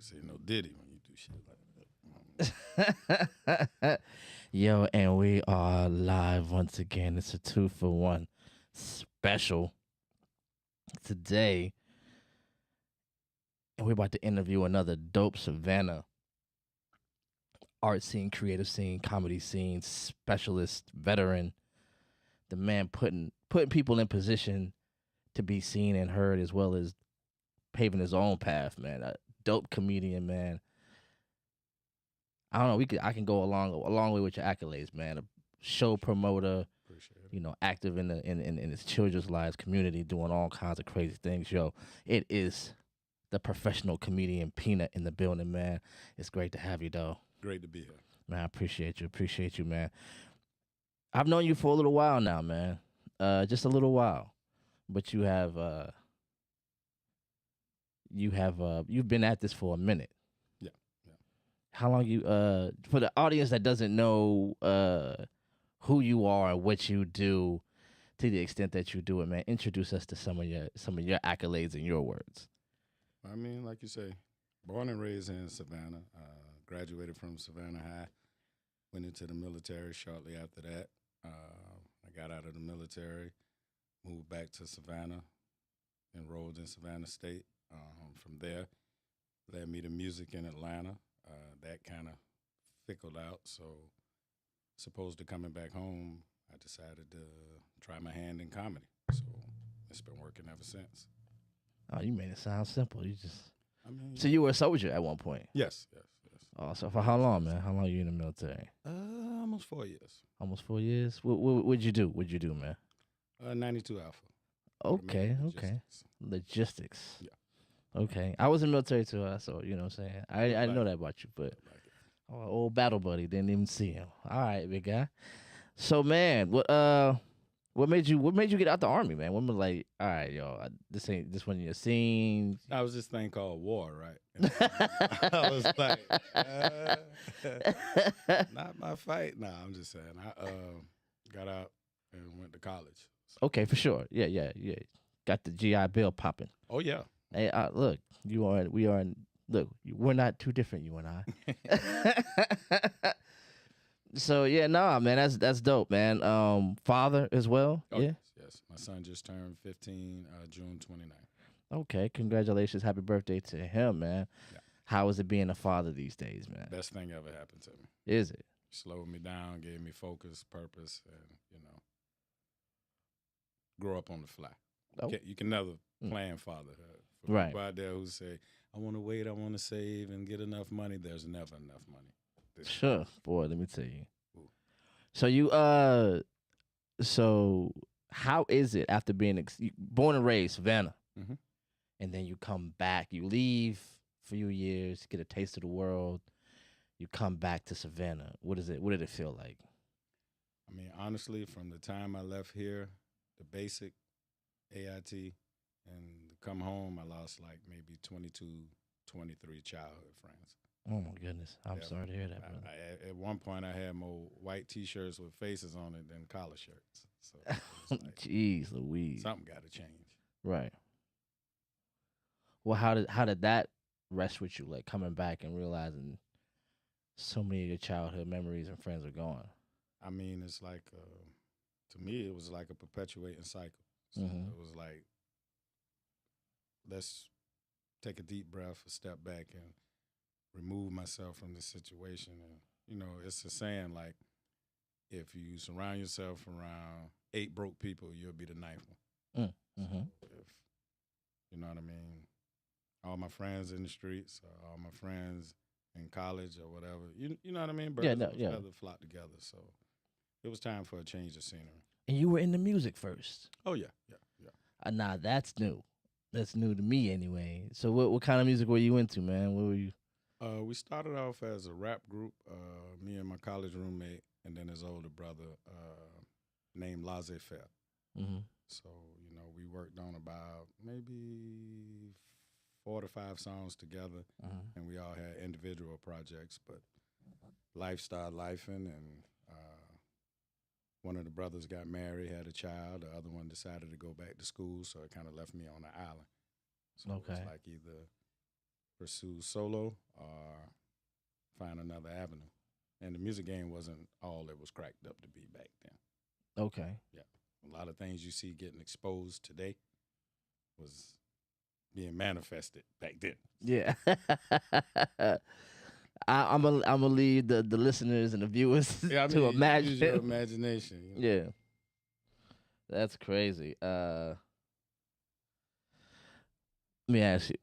say no Diddy when you do shit like that. Yo, and we are live once again. It's a 2-for-1 special today. And we're about to interview another dope Savannah art scene, creative scene, comedy scene, specialist, veteran. The man putting people in position to be seen and heard, as well as paving his own path, man. A dope comedian, man. I don't know. I can go a long way with your accolades, man. A show promoter, Appreciate it. you know, active in his children's lives, community, doing all kinds of crazy things. Yo, it is the professional comedian Peanut in the building, man. It's great to have you, though. Great to be here. Man, I appreciate you, man. I've known you for a little while now, man. Just a little while, but you've been at this for a minute. Yeah. How long you for the audience that doesn't know who you are and what you do, to the extent that you do it, man, introduce us to some of your accolades in your words. I mean, like you say, born and raised in Savannah, graduated from Savannah High, went into the military shortly after that. I got out of the military, moved back to Savannah, enrolled in Savannah State. From there, led me to music in Atlanta. That kind of fickled out. So, opposed to coming back home, I decided to try my hand in comedy. So, it's been working ever since. Oh, you made it sound simple. I mean, So you were a soldier at one point? Yes. Oh, so for how long, man? How long were you in the military? Almost 4 years. Almost 4 years? What'd you do? What'd you do, man? 92 Alpha. Okay. Logistics. Yeah. Okay. I was in the military too, so you know what I'm saying? I know that about you, but old battle buddy, didn't even see him. All right, big guy. So man, what made you get out the army, man? When was like, all right, yo, this wasn't your scene. I was this thing called war, right? I was like, not my fight. Nah, I'm just saying. I got out and went to college. So. Okay, for sure. Yeah. Got the GI Bill popping. Oh yeah. Hey, look, we're not too different, you and I. So yeah, nah, man, that's dope, man. Father as well. Oh, yeah. Yes. My son just turned 15, June 29th. Okay, congratulations, happy birthday to him, man. Yeah. How is it being a father these days, man? Best thing ever happened to me. Is it? Slowed me down, gave me focus, purpose, and grow up on the fly. Oh. You can never plan fatherhood. For Right. people out there who say, I want to wait, I want to save and get enough money, there's never enough money. Sure, boy. Let me tell you. Ooh. So you so how is it after being born and raised Savannah, Mm-hmm. and then you come back, you leave for a few years, get a taste of the world, you come back to Savannah. What is it? What did it feel like? I mean, honestly, from the time I left here, the basic AIT, and come home, I lost like maybe 22, 23 childhood friends. Oh my goodness, I'm sorry to hear that, brother. At one point, I had more white T-shirts with faces on it than collar shirts. So it was like, Jeez Louise. something got to change. Right. Well, how did that rest with you? Like coming back and realizing so many of your childhood memories and friends are gone. I mean, it's like to me, it was like a perpetuating cycle. So Mhm. it was like, let's take a deep breath, a step back, and remove myself from the situation. And it's a saying like, if you surround yourself around 8 broke people, you'll be the 9th one. Mm-hmm. If you know what I mean, all my friends in the streets, all my friends in college or whatever, you know what I mean. Birds of a feather flock together. So it was time for a change of scenery. And you were into music first. Oh yeah. Nah, that's new. That's new to me anyway. So what kind of music were you into, man? What were you? We started off as a rap group, me and my college roommate, and then his older brother named Laissez-Faire. Mm-hmm. So, we worked on about maybe 4 to 5 songs together, and we all had individual projects, but life started lifing, and one of the brothers got married, had a child. The other one decided to go back to school, so it kind of left me on the island. So It was like either pursue solo or find another avenue. And the music game wasn't all it was cracked up to be back then. Okay. Yeah. A lot of things you see getting exposed today was being manifested back then. Yeah. I'm gonna leave the listeners and the viewers Yeah, I mean, to imagine. use your imagination. You know? Yeah. That's crazy. Let me ask you.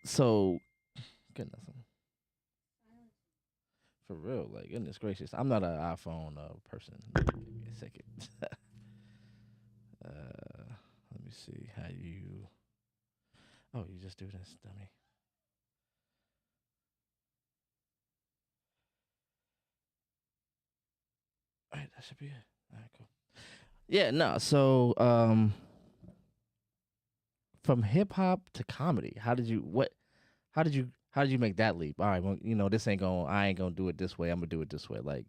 So, goodness. For real, like goodness gracious, I'm not an iPhone person. Give me a second. Let me see how you. Oh, you just do this, dummy. All right, that should be it. All right, cool. Yeah, no. So, from hip hop to comedy, how did you what? How did you make that leap? All right, well, this ain't going. I ain't gonna do it this way. I'm gonna do it this way. Like,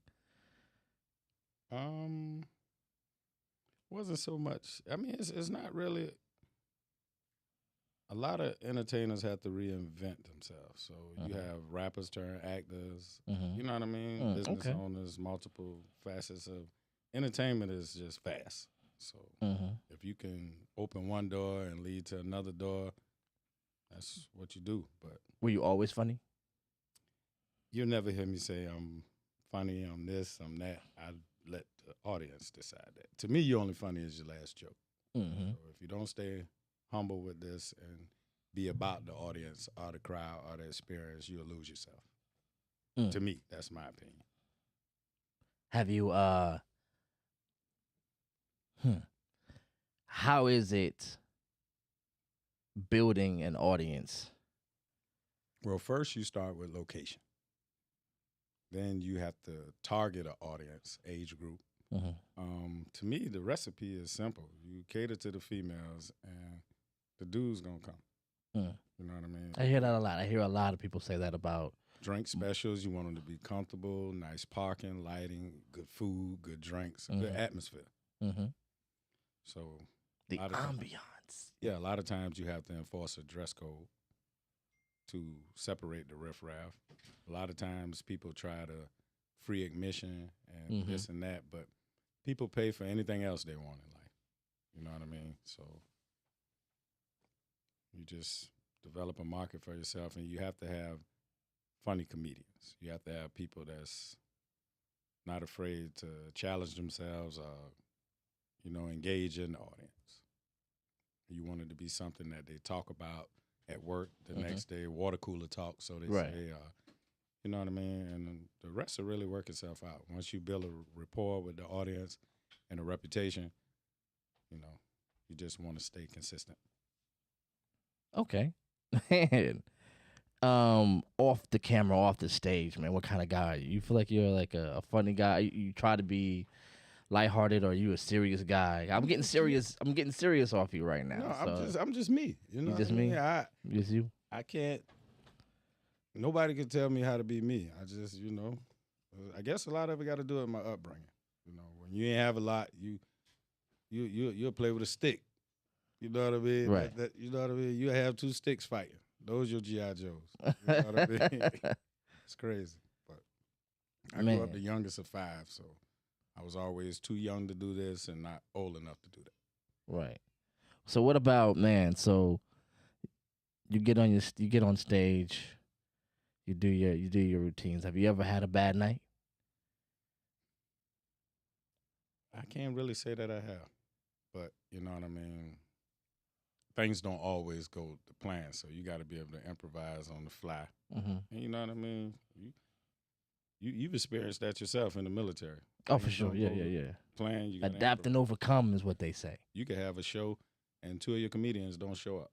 Um, wasn't so much. I mean, it's not really. A lot of entertainers have to reinvent themselves. So you have rappers turn actors. You know what I mean? Business okay. owners, multiple facets of entertainment is just fast. So if you can open one door and lead to another door, that's what you do. But Were you always funny? you'll never hear me say I'm funny, I'm this, I'm that. I let the audience decide that. To me, you're only funny as your last joke. So if you don't stay humble with this and be about the audience or the crowd or the experience, you'll lose yourself. To me, that's my opinion. Have you how is it building an audience? Well, first you start with location. Then you have to target an audience, age group. To me, the recipe is simple. You cater to the females, and the dude's gonna come. You know what I mean? I hear that a lot. I hear a lot of people say that about Drink specials. You want them to be comfortable, nice parking, lighting, good food, good drinks, good atmosphere. So the ambiance. Yeah, a lot of times you have to enforce a dress code to separate the riffraff. A lot of times people try to free admission and this and that, but people pay for anything else they want in life. You know what I mean? So you just develop a market for yourself, and you have to have funny comedians. You have to have people that's not afraid to challenge themselves or, engage in the audience. You want it to be something that they talk about at work the next day, water cooler talk, so they say, you know what I mean? And the rest will really work itself out. Once you build a rapport with the audience and a reputation, you just want to stay consistent. Okay. Man. Off the camera, off the stage, man, what kind of guy are you? You feel like you're like a funny guy? You try to be lighthearted, or are you a serious guy? I'm getting serious off you right now. No, I'm just me. You just me? Just you? I can't. Nobody can tell me how to be me. I just, I guess a lot of it got to do with my upbringing. When you ain't have a lot, you'll play with a stick. You know what I mean? Right. You know what I mean? You have two sticks fighting. Those your G.I. Joes. You know what I mean? It's crazy. But I grew up the youngest of 5, so I was always too young to do this and not old enough to do that. Right. So what about, man, so you get on stage, you do your routines. Have you ever had a bad night? I can't really say that I have. But you know what I mean? Things don't always go to plan, so you got to be able to improvise on the fly. And you know what I mean? You've experienced that yourself in the military. Oh, for sure. Yeah. Plan. You adapt and overcome is what they say. You could have a show, and 2 of your comedians don't show up.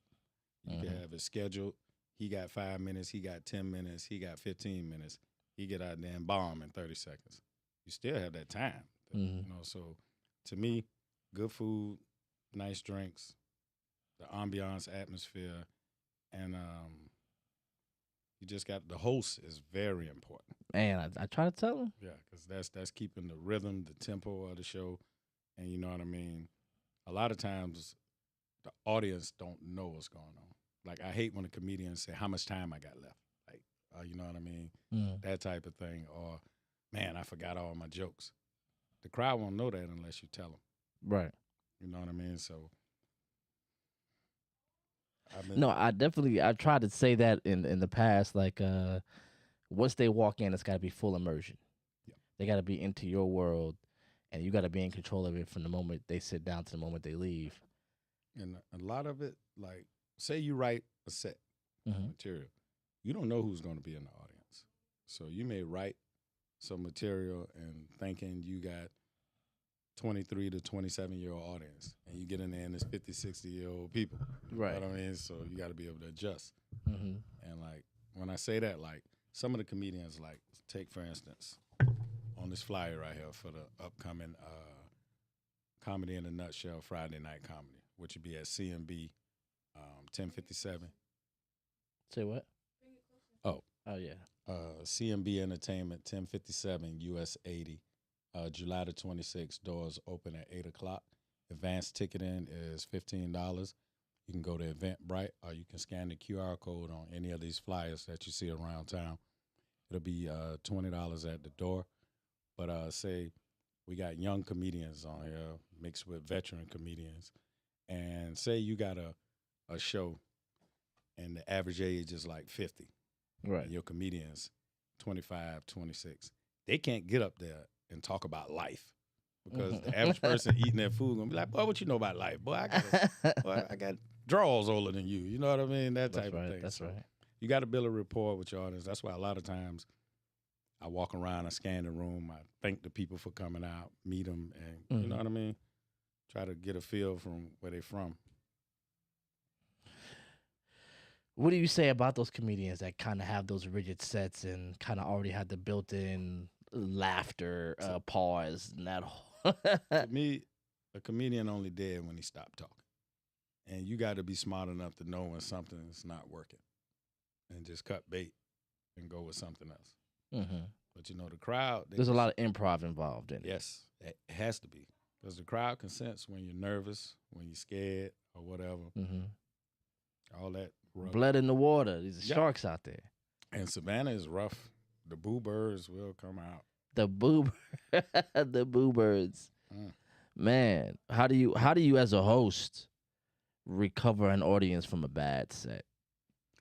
You can have it scheduled. He got 5 minutes. He got 10 minutes. He got 15 minutes. He get out there and bomb in 30 seconds. You still have that time. So to me, good food, nice drinks, the ambiance, atmosphere, and you just got the host is very important. Man, I try to tell him. Yeah, because that's keeping the rhythm, the tempo of the show, and you know what I mean. A lot of times, the audience don't know what's going on. like I hate when a comedian say how much time I got left. Like, you know what I mean? Mm. That type of thing. Or, man, I forgot all my jokes. The crowd won't know that unless you tell them. Right. You know what I mean? So, No, I tried to say that in the past. Like, once they walk in, it's got to be full immersion. Yeah. They got to be into your world, and you got to be in control of it from the moment they sit down to the moment they leave. And a lot of it, like, say you write a set material, you don't know who's going to be in the audience. So you may write some material and thinking you got 23 to 27-year-old audience, and you get in there and it's 50, 60-year-old people. Right. You know what I mean? So you got to be able to adjust. Mm-hmm. And, like, when I say that, like, some of the comedians, like, take, for instance, on this flyer right here for the upcoming Comedy in a Nutshell Friday Night Comedy, which would be at CMB 1057. Say what? Oh. Oh, yeah. CMB Entertainment 1057 US 80. July the 26th, doors open at 8 o'clock. Advanced ticketing is $15. You can go to Eventbrite, or you can scan the QR code on any of these flyers that you see around town. It'll be $20 at the door. But say we got young comedians on here mixed with veteran comedians. And say you got a show and the average age is like 50. Right. And your comedians 25, 26. They can't get up there and talk about life because the average person eating their food gonna be like, boy, what you know about life? Boy, I got drawers older than you. You know what I mean? That type of thing. That's right. You got to build a rapport with your audience. That's why a lot of times I walk around, I scan the room, I thank the people for coming out, meet them, and you know what I mean? Try to get a feel from where they're from. What do you say about those comedians that kind of have those rigid sets and kind of already have the built-in laughter pause and that whole? To me, a comedian only dead when he stopped talking. And you got to be smart enough to know when something's not working and just cut bait and go with something else. Mm-hmm. But, you know, the crowd. There's a lot of improv involved in it. Yes, it has to be. Because the crowd can sense when you're nervous, when you're scared or whatever. Mm-hmm. All that. Rough. Blood in the water. These are sharks out there. And Savannah is rough. The boo birds will come out. The boo birds. Man, how do you as a host recover an audience from a bad set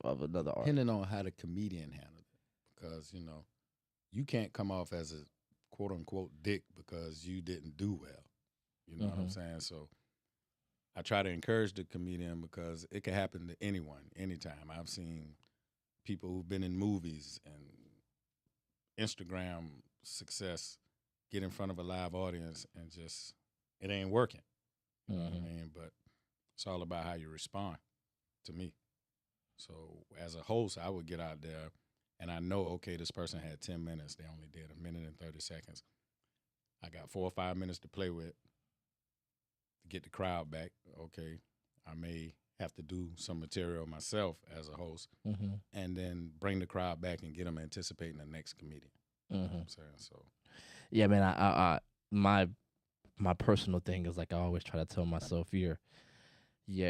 of another artist? Depending on how the comedian handled it. Because, you know, you can't come off as a quote unquote dick because you didn't do well. You know what I'm saying? So I try to encourage the comedian because it can happen to anyone, anytime. I've seen people who've been in movies and Instagram success get in front of a live audience and just, it ain't working. You know what I mean? But it's all about how you respond to me. So as a host, I would get out there and I know, okay, this person had 10 minutes. They only did 1 minute and 30 seconds. I got 4 or 5 minutes to play with. Get the crowd back. Okay, I may have to do some material myself as a host, and then bring the crowd back and get them anticipating the next comedian. You know what I'm saying? So, yeah, man. I my personal thing is like I always try to tell myself, you're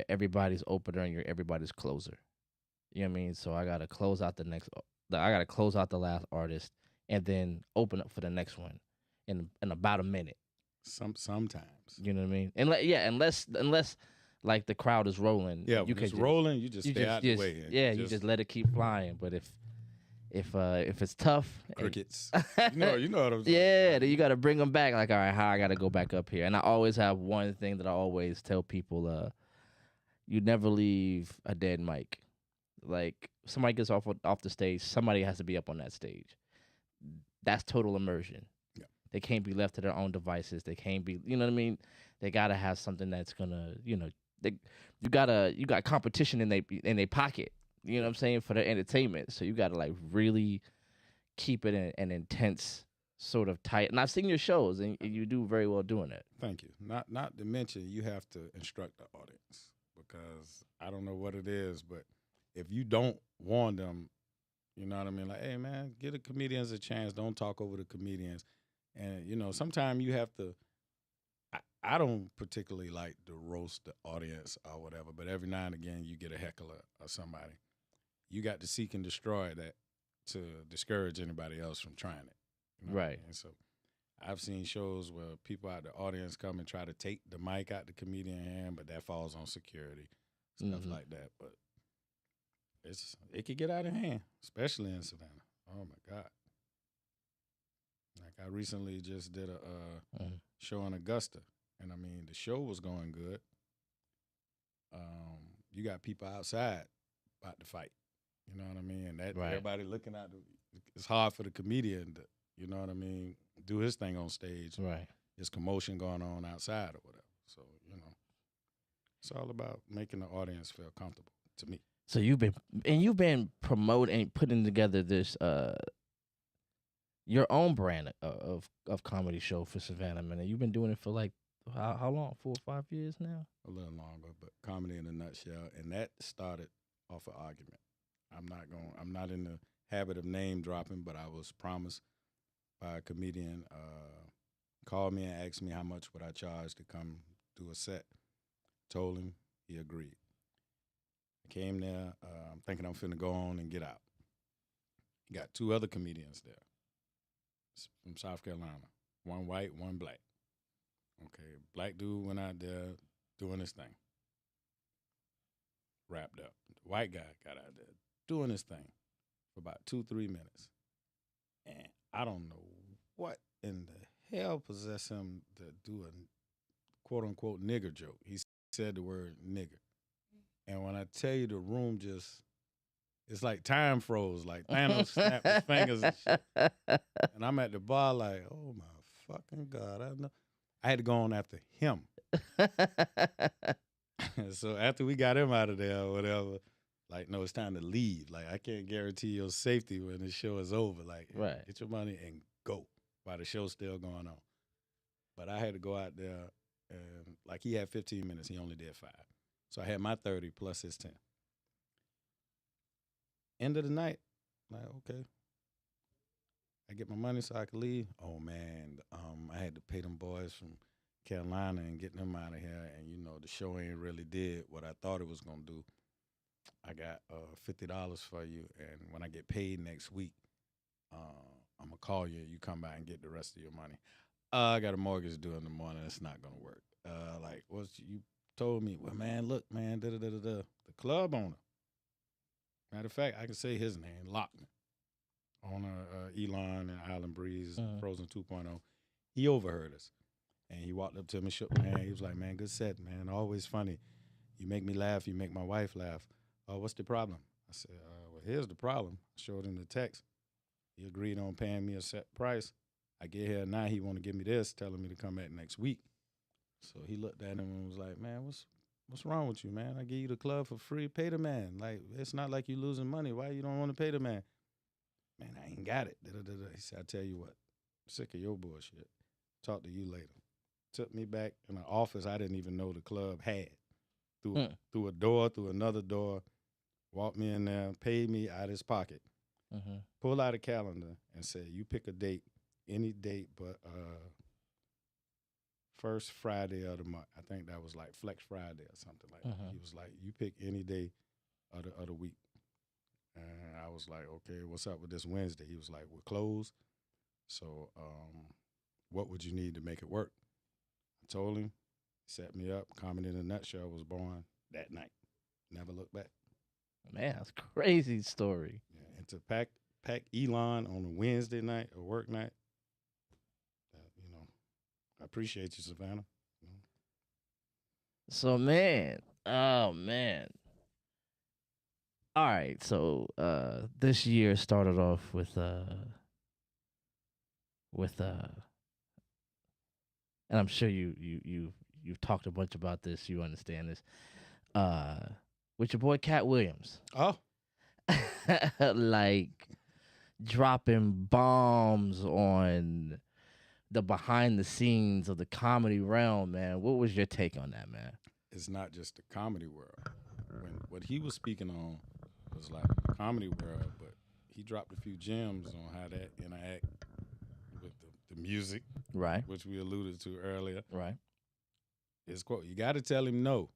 everybody's opener and you're everybody's closer. You know what I mean? So I gotta close out the last artist and then open up for the next one in about a minute. Sometimes. You know what I mean? Unless like the crowd is rolling. Yeah, you can rolling, you just stay out the way. You just let it keep flying. But if it's tough, crickets, you know what I'm saying? Yeah, then you got to bring them back. Like, all right, how I got to go back up here. And I always have one thing that I always tell people: you never leave a dead mic. Like somebody gets off the stage, somebody has to be up on that stage. That's total immersion. They can't be left to their own devices. They can't be, you know what I mean? They gotta have something that's gonna, you know, you got competition in their pocket. You know what I'm saying, for their entertainment. So you gotta like really keep it in an intense sort of tight. And I've seen your shows, and you do very well doing it. Thank you. Not to mention you have to instruct the audience because I don't know what it is, but if you don't warn them, you know what I mean? Like, hey man, give the comedians a chance. Don't talk over the comedians. And, you know, sometimes you have to, I don't particularly like to roast the audience or whatever, but every now and again you get a heckler or somebody. You got to seek and destroy that to discourage anybody else from trying it. You know what I Right. mean? So I've seen shows where people out the audience come and try to take the mic out the comedian hand, but that falls on security, stuff like that. But it could get out of hand, especially in Savannah. Oh my God. Like I recently just did a show in Augusta, and I mean the show was going good. You got people outside about to fight. You know what I mean? And that Right. everybody looking out. It's hard for the comedian to, you know what I mean, do his thing on stage. Right. There's commotion going on outside or whatever. So you know, it's all about making the audience feel comfortable. To me. So you've been promoting and putting together this your own brand of comedy show for Savannah, man. And you've been doing it for like how long? 4 or 5 years now? A little longer, but comedy in a nutshell. And that started off an argument. I'm not in the habit of name dropping, but I was promised by a comedian, called me and asked me how much would I charge to come do a set. Told him, he agreed. I came there, thinking I'm finna go on and get out. Got 2 other comedians there from South Carolina. One white, one black. Okay, black dude went out there doing his thing. Wrapped up. The white guy got out there doing his thing for about 2-3 minutes. And I don't know what in the hell possessed him to do a quote-unquote nigger joke. He said the word nigger. And when I tell you the room just, it's like time froze, like Thanos snapped his fingers and shit. And I'm at the bar like, oh my fucking God. I had to go on after him. So after we got him out of there or whatever, like, no, it's time to leave. Like, I can't guarantee your safety when the show is over. Like, Right. Get your money and go while the show's still going on. But I had to go out there and, like, he had 15 minutes. He only did 5. So I had my 30 plus his 10. End of the night, like, okay. I get my money so I could leave. Oh, man, I had to pay them boys from Carolina and get them out of here. And, you know, the show ain't really did what I thought it was going to do. I got $50 for you, and when I get paid next week, I'm going to call you. You come by and get the rest of your money. I got a mortgage due in the morning. It's not going to work. Like, you told me, well, man, look, man, the club owner. Matter of fact, I can say his name, Lockman, owner Elon and Island Breeze, Frozen 2.0. He overheard us, and he walked up to me, shook my hand. He was like, man, good set, man, always funny. You make me laugh. You make my wife laugh. What's the problem? I said, well, here's the problem. I showed him the text. He agreed on paying me a set price. I get here now, he want to give me this, telling me to come back next week. So he looked at him and was like, man, what's wrong with you, man? I give you the club for free. Pay the man. Like, it's not like you losing money. Why you don't want to pay the man? Man, I ain't got it. He said, I tell you what, I'm sick of your bullshit. Talk to you later. Took me back in an office I didn't even know the club had. Through a door, through another door, walked me in there, paid me out of his pocket. Pull out a calendar and said, you pick a date, any date but first Friday of the month. I think that was like Flex Friday or something like that. He was like, you pick any day of the week. And I was like, okay, what's up with this Wednesday? He was like, we're closed. So what would you need to make it work? I told him, set me up. Comedy in a Nutshell was born that night. Never looked back. Man, that's a crazy story. Yeah, and to pack Elon on a Wednesday night, a work night, you know, I appreciate you, Savannah. You know. So, man, oh, man. All right, so this year started off with and I'm sure you've talked a bunch about this. You understand this. With your boy Cat Williams. Oh, like dropping bombs on the behind the scenes of the comedy realm, man. What was your take on that, man? it's not just the comedy world. What he was speaking on was like comedy world, but he dropped a few gems on how that interact with the music, Right. which we alluded to earlier. Right. His quote, you got to tell him no.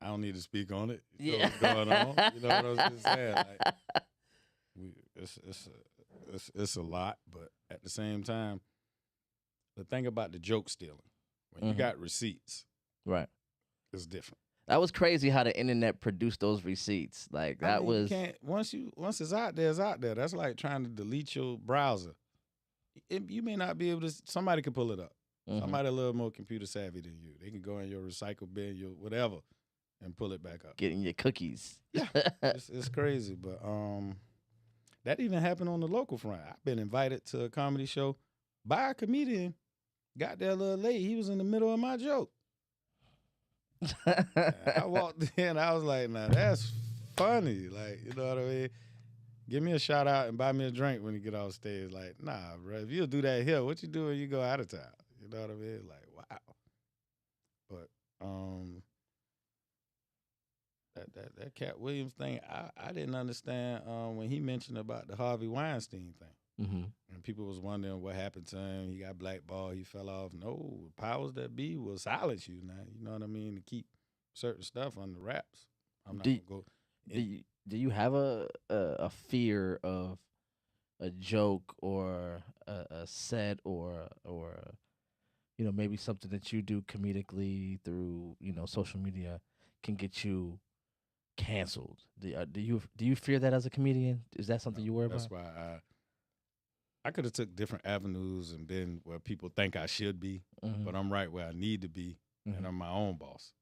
I don't need to speak on it. You know Yeah. what's going on. You know what I was just saying? Like, it's a lot, but at the same time, the thing about the joke stealing, when you got receipts, Right. it's different. That was crazy how the internet produced those receipts. Like that You was can't, once it's out there, it's out there. That's like trying to delete your browser. You may not be able to. Somebody can pull it up. Somebody a little more computer savvy than you. They can go in your recycle bin, your whatever, and pull it back up. getting your cookies. Yeah, it's crazy, but that even happened on the local front. I've been invited to a comedy show by a comedian. Got there a little late. He was in the middle of my joke. I walked in. I was like, "Now that's funny." Like, you know what I mean? Give me a shout out and buy me a drink when you get off stage. Like, nah, bro. If you'll do that here, what you do when you go out of town? You know what I mean? Like, wow. But that Cat Williams thing, I didn't understand when he mentioned about the Harvey Weinstein thing. And people was wondering what happened to him. He got blackballed. He fell off. No, powers that be will silence you now. You know what I mean? To keep certain stuff under wraps. I'm not going to go. Do you have a fear of a joke or a set or maybe something that you do comedically through social media can get you canceled? Do you fear that as a comedian? Is that something you worry about? That's why I could have took different avenues and been where people think I should be, but I'm right where I need to be, and I'm my own boss.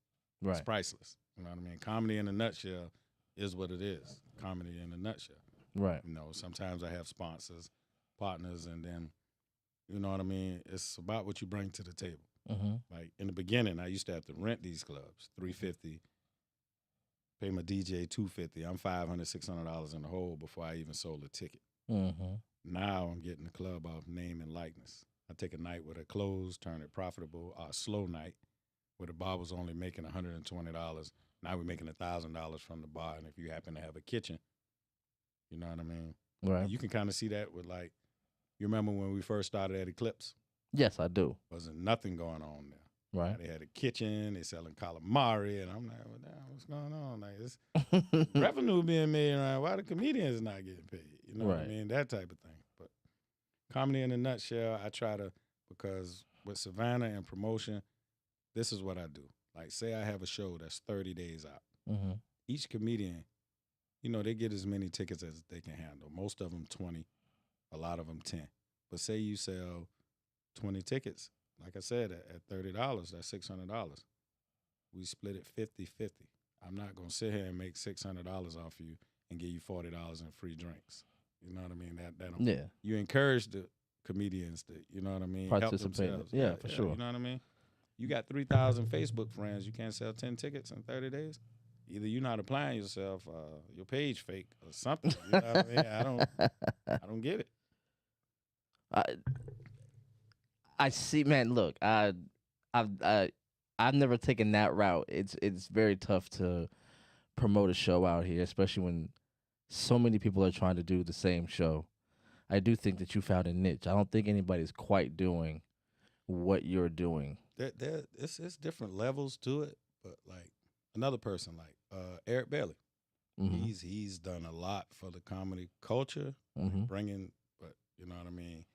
Right. It's priceless. You know what I mean? Comedy in a nutshell is what it is. Comedy in a nutshell. Right. Sometimes I have sponsors, partners, and then, you know what I mean? It's about what you bring to the table. Like in the beginning, I used to have to rent these clubs, $350, pay my DJ $250. I'm $500, $600 in the hole before I even sold a ticket. Now I'm getting the club off name and likeness. I take a night with a close, turn it profitable, a slow night where the bar was only making $120. Now we're making $1,000 from the bar, and if you happen to have a kitchen, you know what I mean? Right. You can kind of see that with like, you remember when we first started at Eclipse? Yes, I do. Wasn't nothing going on there. Right. They had a kitchen, they selling calamari, and I'm like, well, damn, what's going on? Like, it's revenue being made around. Why the comedians not getting paid? You know what I mean? That type of thing. But comedy in a nutshell, I try to, because with Savannah and promotion, this is what I do. Like, say I have a show that's 30 days out. Each comedian, they get as many tickets as they can handle. Most of them 20, a lot of them 10. But say you sell 20 tickets, like I said, at $30, that's $600. We split it 50-50. I'm not going to sit here and make $600 off you and give you $40 in free drinks. You know what I mean? That You encourage the comedians to, you know what I mean, help themselves. Yeah, for sure. You know what I mean? You got 3,000 Facebook friends. You can't sell 10 tickets in 30 days. Either you're not applying yourself, your page fake or something. You know what I mean? I don't get it. I see, man. Look, I've never taken that route. It's very tough to promote a show out here, especially when so many people are trying to do the same show. I do think that you found a niche. I don't think anybody's quite doing what you're doing. It's different levels to it, but like another person, like Eric Bailey, he's done a lot for the comedy culture, bringing. But you know what I mean?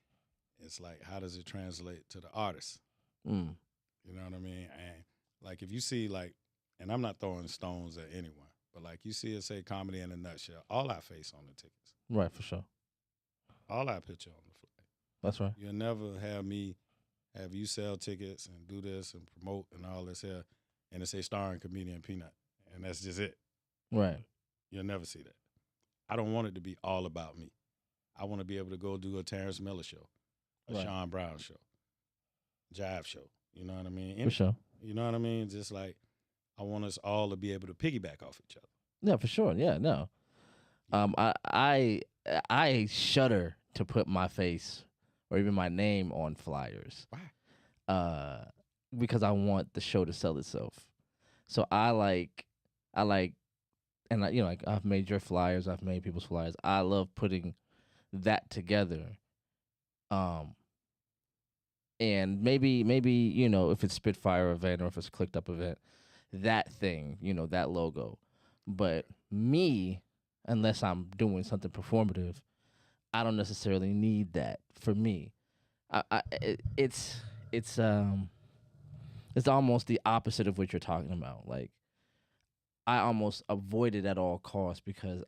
It's like, how does it translate to the artist? You know what I mean? And like, if you see like, and I'm not throwing stones at anyone, but like you see it say comedy in a nutshell, all our face on the tickets. Right, for sure. All our picture on the flag. That's right. You'll never have you sell tickets and do this and promote and all this here, and it say starring comedian Peanut, and that's just it. Right. You'll never see that. I don't want it to be all about me. I want to be able to go do a Terrence Miller show, a Sean Brown show, Jive show. You know what I mean? For sure. You know what I mean? Just like I want us all to be able to piggyback off each other. Yeah, for sure. Yeah, no. I shudder to put my face or even my name on flyers. Why? Because I want the show to sell itself. So I like, and like I've made your flyers, I've made people's flyers. I love putting that together. And maybe you know, if it's Spitfire event or if it's a Clicked Up event, that thing, you know, that logo. But me, unless I'm doing something performative, I don't necessarily need that for me. It's it's almost the opposite of what you're talking about. Like I almost avoid it at all costs because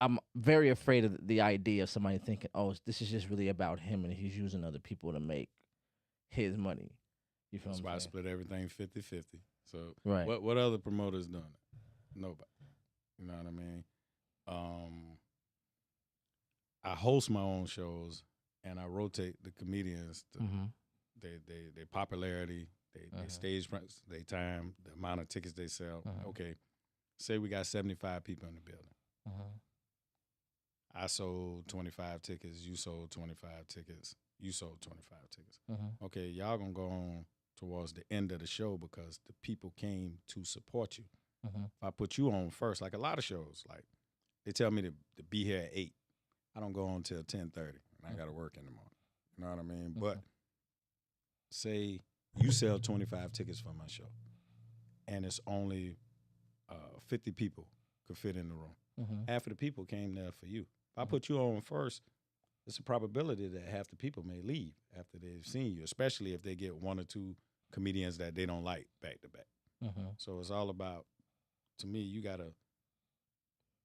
I'm very afraid of the idea of somebody thinking, "Oh, this is just really about him and he's using other people to make his money." You feel That's what why I'm I saying? split everything 50-50. So Right. what other promoters doing it? Nobody. You know what I mean? Um, I host my own shows and I rotate the comedians to Mm-hmm. their popularity, they Uh-huh. stage presence, they time, the amount of tickets they sell. Uh-huh. Okay, say we got 75 people in the building. Uh-huh. I sold 25 tickets. You sold 25 tickets. You sold 25 tickets. Uh-huh. Okay, y'all gonna go on towards the end of the show because the people came to support you. Uh-huh. If I put you on first, like a lot of shows, like they tell me to be here at 8. I don't go on till 10:30, and I got to work in the morning. You know what I mean? But say you sell 25 tickets for my show, and it's only 50 people could fit in the room. Uh-huh. Half of the people came there for you. If I put you on first, it's a probability that half the people may leave after they've seen you, especially if they get one or two comedians that they don't like back to back. Uh-huh. So it's all about, to me, you gotta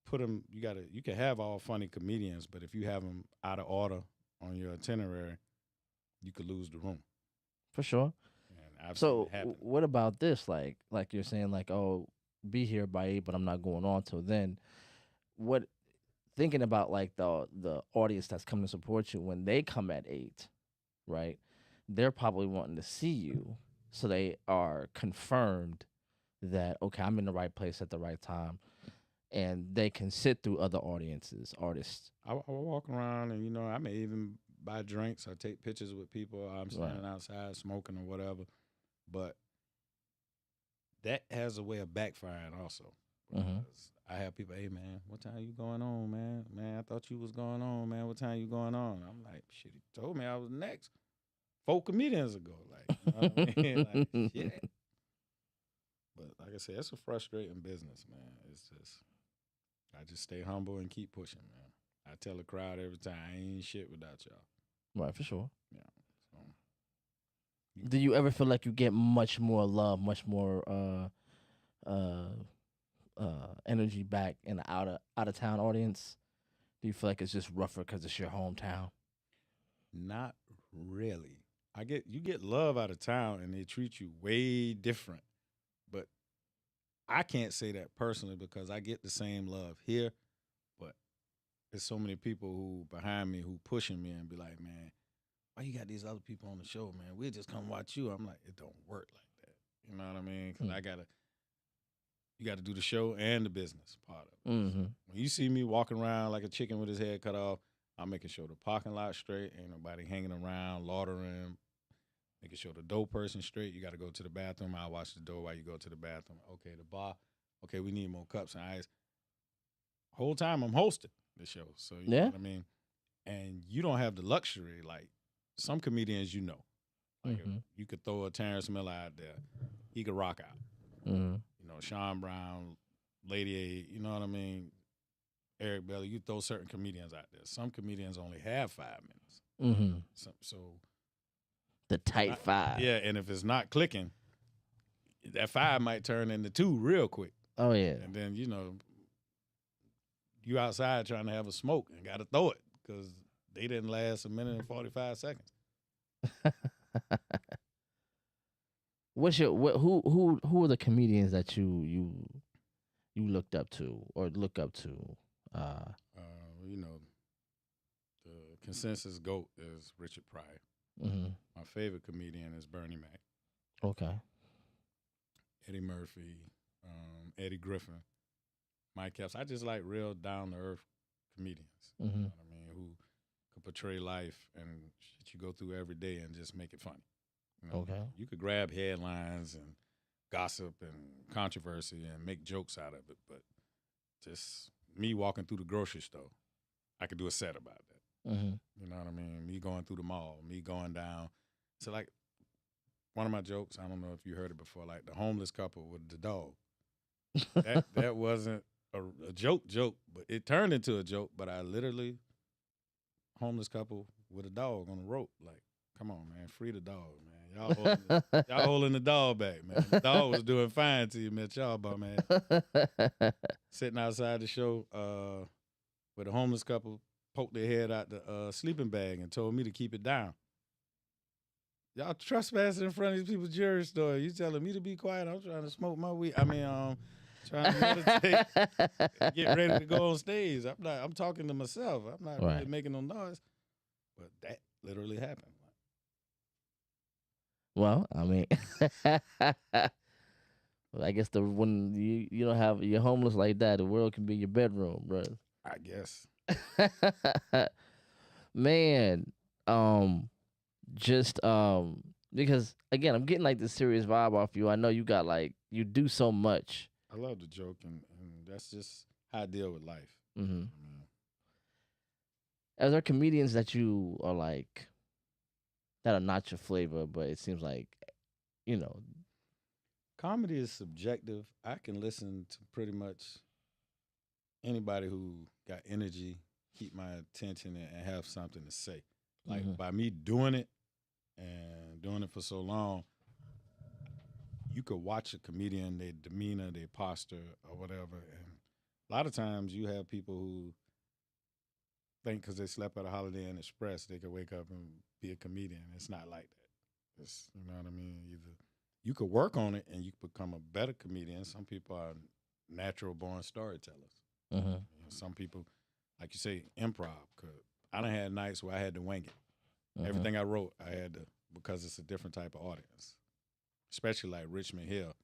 put them. You can have all funny comedians, but if you have them out of order on your itinerary, you could lose the room. For sure. And I've seen So it happen. what about this? Like you're saying, like, oh, be here by 8, but I'm not going on till then. What thinking about like the audience that's coming to support you when they come at 8, right? They're probably wanting to see you, so they are confirmed that okay, I'm in the right place at the right time, and they can sit through other audiences, artists. I walk around and I may even buy drinks or take pictures with people. I'm Right. standing outside smoking or whatever, but that has a way of backfiring also. Mm-hmm. Because I have people, hey man, what time you going on, man? Man, I thought you was going on, man. What time you going on? I'm like, shit, he told me I was next 4 comedians ago. Like, you know what I mean? Like, shit. But like I said, it's a frustrating business, man. It's just, I just stay humble and keep pushing, man. I tell the crowd every time, I ain't shit without y'all. Right, for sure. Yeah. So, Do you ever feel like you get much more love, much more energy back in the out of town audience? Do you feel like it's just rougher because it's your hometown? not really. You get love out of town and they treat you way different. But I can't say that personally because I get the same love here, but there's so many people who behind me who pushing me and be like, man, why you got these other people on the show, man? We'll just come watch you. I'm like, it don't work like that. You know what I mean? Because you got to do the show and the business part of it. Mm-hmm. When you see me walking around like a chicken with his head cut off, I'm making sure the parking lot straight, ain't nobody hanging around, loitering, making sure the door person straight. You got to go to the bathroom. I'll watch the door while you go to the bathroom. Okay, the bar. Okay, we need more cups and ice. Whole time I'm hosting the show, so you know what I mean. And you don't have the luxury like some comedians, like Mm-hmm. you could throw a Terrence Miller out there, he could rock out. Mm-hmm. Sean Brown, Lady A, you know what I mean? Eric Belly, you throw certain comedians out there. Some comedians only have 5 minutes. Mm-hmm. So the tight 5. Yeah, and if it's not clicking, that 5 might turn into 2 real quick. Oh yeah. And then you outside trying to have a smoke and got to throw it because they didn't last a minute and 45 seconds. Who are the comedians that you looked up to or look up to? The consensus GOAT is Richard Pryor. Mm-hmm. My favorite comedian is Bernie Mac. Okay. Eddie Murphy, Eddie Griffin, Mike Epps. I just like real down to earth comedians. Mm-hmm. You know what I mean? Who could portray life and shit you go through every day and just make it funny. Okay. You could grab headlines and gossip and controversy and make jokes out of it, but just me walking through the grocery store, I could do a set about that. Mm-hmm. You know what I mean? Me going through the mall, me going down. So like one of my jokes, I don't know if you heard it before, like the homeless couple with the dog. That wasn't a joke, but it turned into a joke. But I literally homeless couple with a dog on the rope. Like, come on, man, free the dog, man. Y'all holding the dog back, man. The dog was doing fine till you met y'all, but man, sitting outside the show with a homeless couple poked their head out the sleeping bag and told me to keep it down. Y'all trespassing in front of these people's jewelry store. You telling me to be quiet? I'm trying to smoke my weed. I mean, trying to meditate, get ready to go on stage. I'm talking to myself. I'm not really making no noise. But that literally happened. Well, I mean, I guess when you don't have you're homeless like that, the world can be your bedroom, bro. I guess. Man, just because again, I'm getting like this serious vibe off you. I know you got like you do so much. I love the joke, and that's just how I deal with life. Mm-hmm. Are there comedians that you are like that are not your flavor, but it seems like, you know, comedy is subjective. I can listen to pretty much anybody who got energy, keep my attention, and have something to say. Like by me doing it and doing it for so long, you could watch a comedian, their demeanor, their posture, or whatever, and a lot of times you have people who think because they slept at a Holiday Inn Express, they could wake up and be a comedian. It's not like that. You know what I mean? Either you could work on it and you could become a better comedian. Some people are natural born storytellers. Mm-hmm. You know, some people, like you say, improv. Cause I done had nights where I had to wing it. Everything I wrote, I had to, because it's a different type of audience. Especially like Richmond Hill.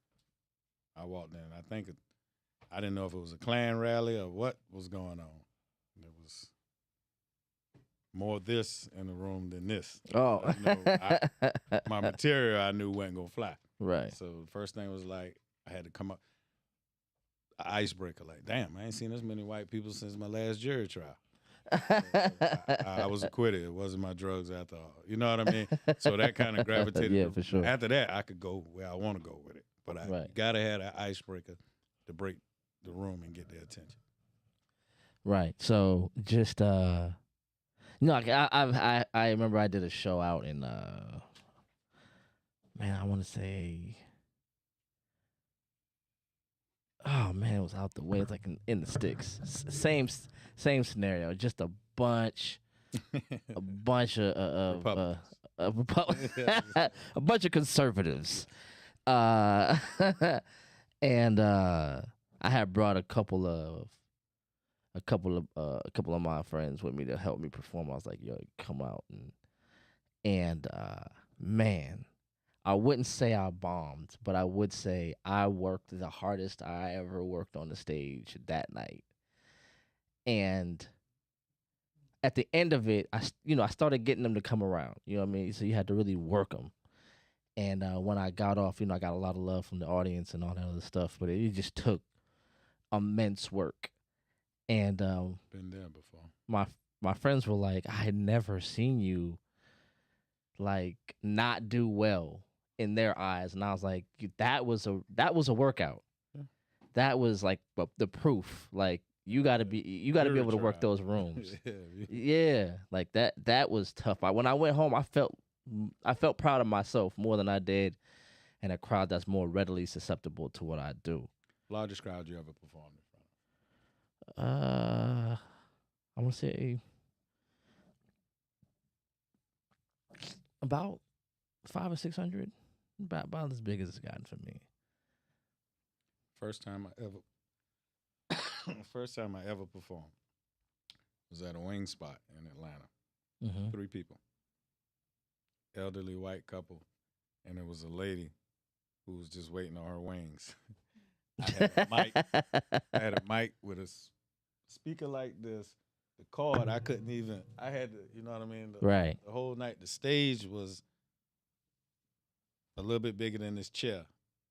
I walked in, I think I didn't know if it was a Klan rally or what was going on. There was more this in the room than this. Oh. My material I knew wasn't going to fly. Right. So the first thing was like, I had to come up, an icebreaker. Like, damn, I ain't seen this many white people since my last jury trial. I was acquitted. It wasn't my drugs after all. You know what I mean? So that kind of gravitated. Yeah, for sure. After that, I could go where I want to go with it. But I gotta have that icebreaker to break the room and get their attention. Right. So just like I remember I did a show out in man, I want to say. Oh man, it was out the way. It's like in the sticks. Same scenario. Just a bunch of a bunch of conservatives. And I had brought a couple of my friends with me to help me perform. I was like, "Yo, come out and man." I wouldn't say I bombed, but I would say I worked the hardest I ever worked on the stage that night. And at the end of it, I started getting them to come around. You know what I mean? So you had to really work them. And when I got off, I got a lot of love from the audience and all that other stuff. But it just took immense work. And been there before. My friends were like, I had never seen you like not do well in their eyes, and I was like, that was a workout. Yeah. That was like the proof. Like you got to be able to work those rooms. Yeah, like that was tough. When I went home, I felt proud of myself more than I did in a crowd that's more readily susceptible to what I do. Largest crowd you ever performed in front of? I want to say about 500 or 600. About as big as it's gotten for me. First time I ever performed was at a wing spot in Atlanta. 3 people. Elderly white couple, and there was a lady who was just waiting on her wings. I had a mic with a speaker like this. The cord, I couldn't even, I had to, you know what I mean? Right. The whole night, the stage was a little bit bigger than this chair,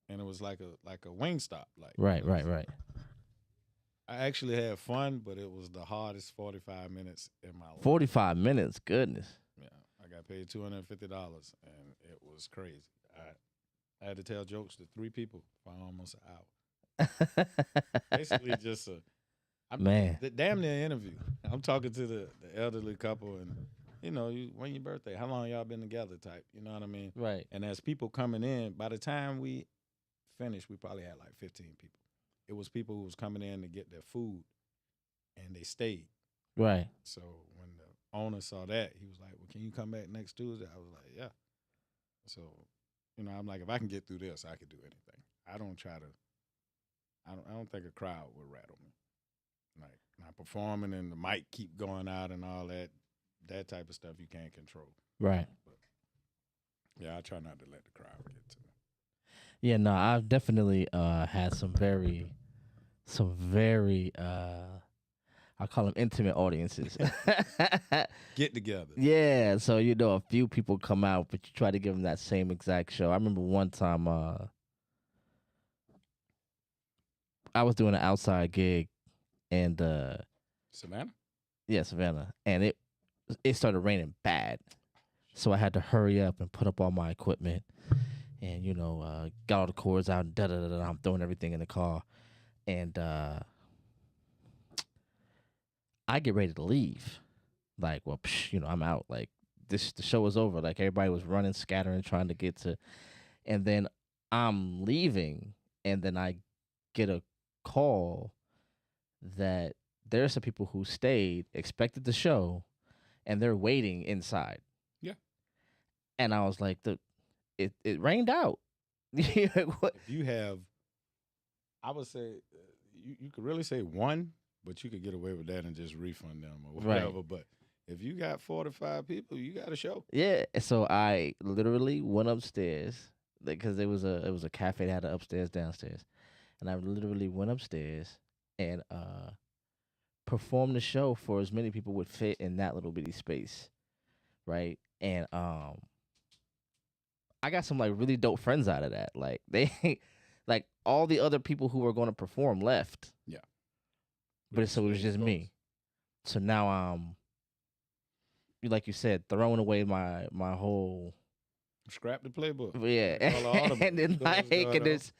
and it was like a wing stop. Like right. I I actually had fun, but it was the hardest 45 minutes in my life. 45 minutes, goodness. Yeah, I got paid $250, and it was crazy. I had to tell jokes to 3 people for almost an hour. Basically, just Man, the damn near interview. I'm talking to the elderly couple, and when your birthday? How long y'all been together? Type. You know what I mean? right, And as people coming in, by the time we finished, we probably had like 15 people. It was people who was coming in to get their food, and they stayed. right. So when the owner saw that, he was like, "Well, can you come back next Tuesday?" I was like, "Yeah." So, I'm like, if I can get through this, I could do anything. I don't try to. I don't think a crowd would rattle me. Like not performing and the mic keep going out and all that. That type of stuff you can't control. Right. But yeah, I try not to let the crowd get to me. Yeah, no, I've definitely had some very I call them intimate audiences. Get together. Yeah, so a few people come out, but you try to give them that same exact show. I remember one time I was doing an outside gig, and Savannah? yeah, Savannah, and it started raining bad, so I had to hurry up and put up all my equipment, and got all the cords out, and da da da da. I'm throwing everything in the car, and I get ready to leave. Like, well, I'm out. Like, the show is over. Like, everybody was running, scattering, trying to get to, and then I'm leaving, and then I get a call that there are some people who stayed, expected the show, and they're waiting inside. Yeah. And I was like, it rained out. What? If you have, I would say, you could really say one, but you could get away with that and just refund them or whatever. Right. But if you got 4 to 5 people, you got a show. Yeah. So I literally went upstairs because it was a cafe that had an upstairs, downstairs, and I literally went upstairs and performed the show for as many people would fit in that little bitty space, right? And I got some like really dope friends out of that. Like they, like all the other people who were going to perform left. Yeah. But so it was just me. So now like you said, throwing away my whole scrap the playbook. Yeah. And then like this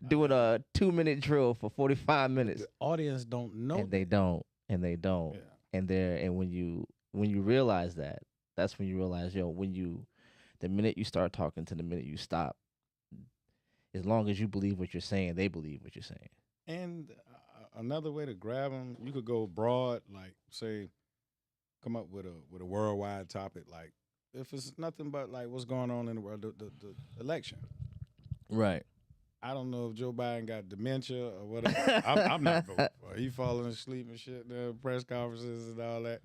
doing a 2-minute drill for 45 minutes. The audience don't know. And they don't. Yeah. And when you realize that, that's when you realize, the minute you start talking to the minute you stop, as long as you believe what you're saying, they believe what you're saying. And another way to grab them, you could go broad, like say, come up with a worldwide topic, like if it's nothing but like what's going on in the world, the election. Right. I don't know if Joe Biden got dementia or whatever. I'm not voting for. He falling asleep and shit, the press conferences and all that.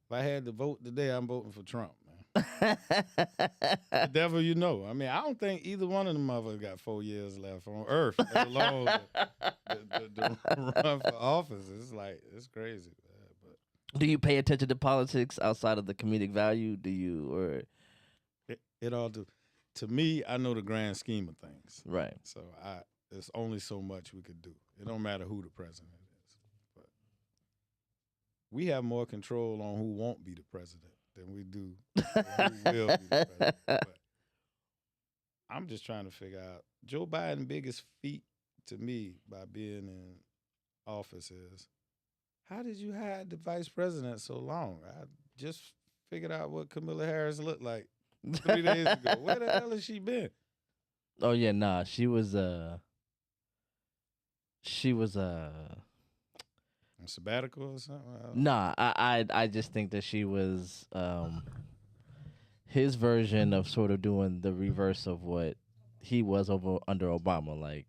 If I had to vote today, I'm voting for Trump, man. The devil, I mean, I don't think either one of them motherfuckers got 4 years left on Earth, let alone the run for office. It's like, it's crazy, man. But do you pay attention to politics outside of the comedic value? Do you, or it all do? To me, I know the grand scheme of things. Right. So there's only so much we could do. It don't matter who the president is. But we have more control on who won't be the president than we do who will be the president. But I'm just trying to figure out Joe Biden's biggest feat to me by being in office is, how did you hide the vice president so long? I just figured out what Kamala Harris looked like 3 days ago. Where the hell has she been? Oh yeah, nah. She was on sabbatical or something? Nah, I just think that she was his version of sort of doing the reverse of what he was under Obama. Like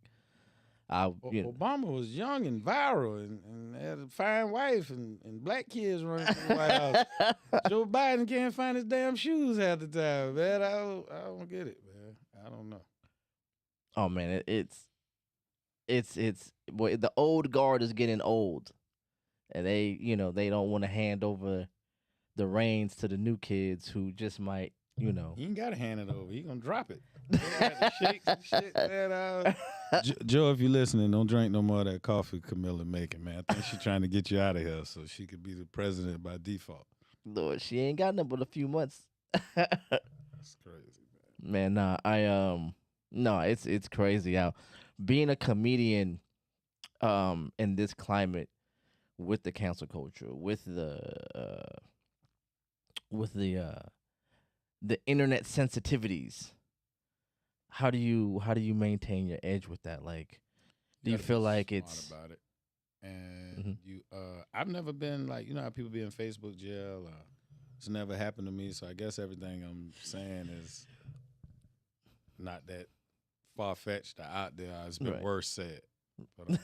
Obama was young and viral and had a fine wife and black kids running through the White House. Joe Biden can't find his damn shoes half the time, man. I don't get it, man. I don't know. Oh man, it's boy, the old guard is getting old, and they don't want to hand over the reins to the new kids who just might you know. He ain't got to hand it over. He gonna drop it. He got the shakes and shit, man. Joe, if you're listening, don't drink no more of that coffee Camilla making, man. I think she's trying to get you out of here so she could be the president by default. Lord, she ain't got nothing but a few months. That's crazy, man. Nah, no, it's crazy how being a comedian, in this climate with the cancel culture, with the internet sensitivities. How do you maintain your edge with that? Like, do you feel like it's about it? And I've never been like, you know how people be in Facebook jail. It's never happened to me, so I guess everything I'm saying is not that far fetched or out there. It's been worse said, but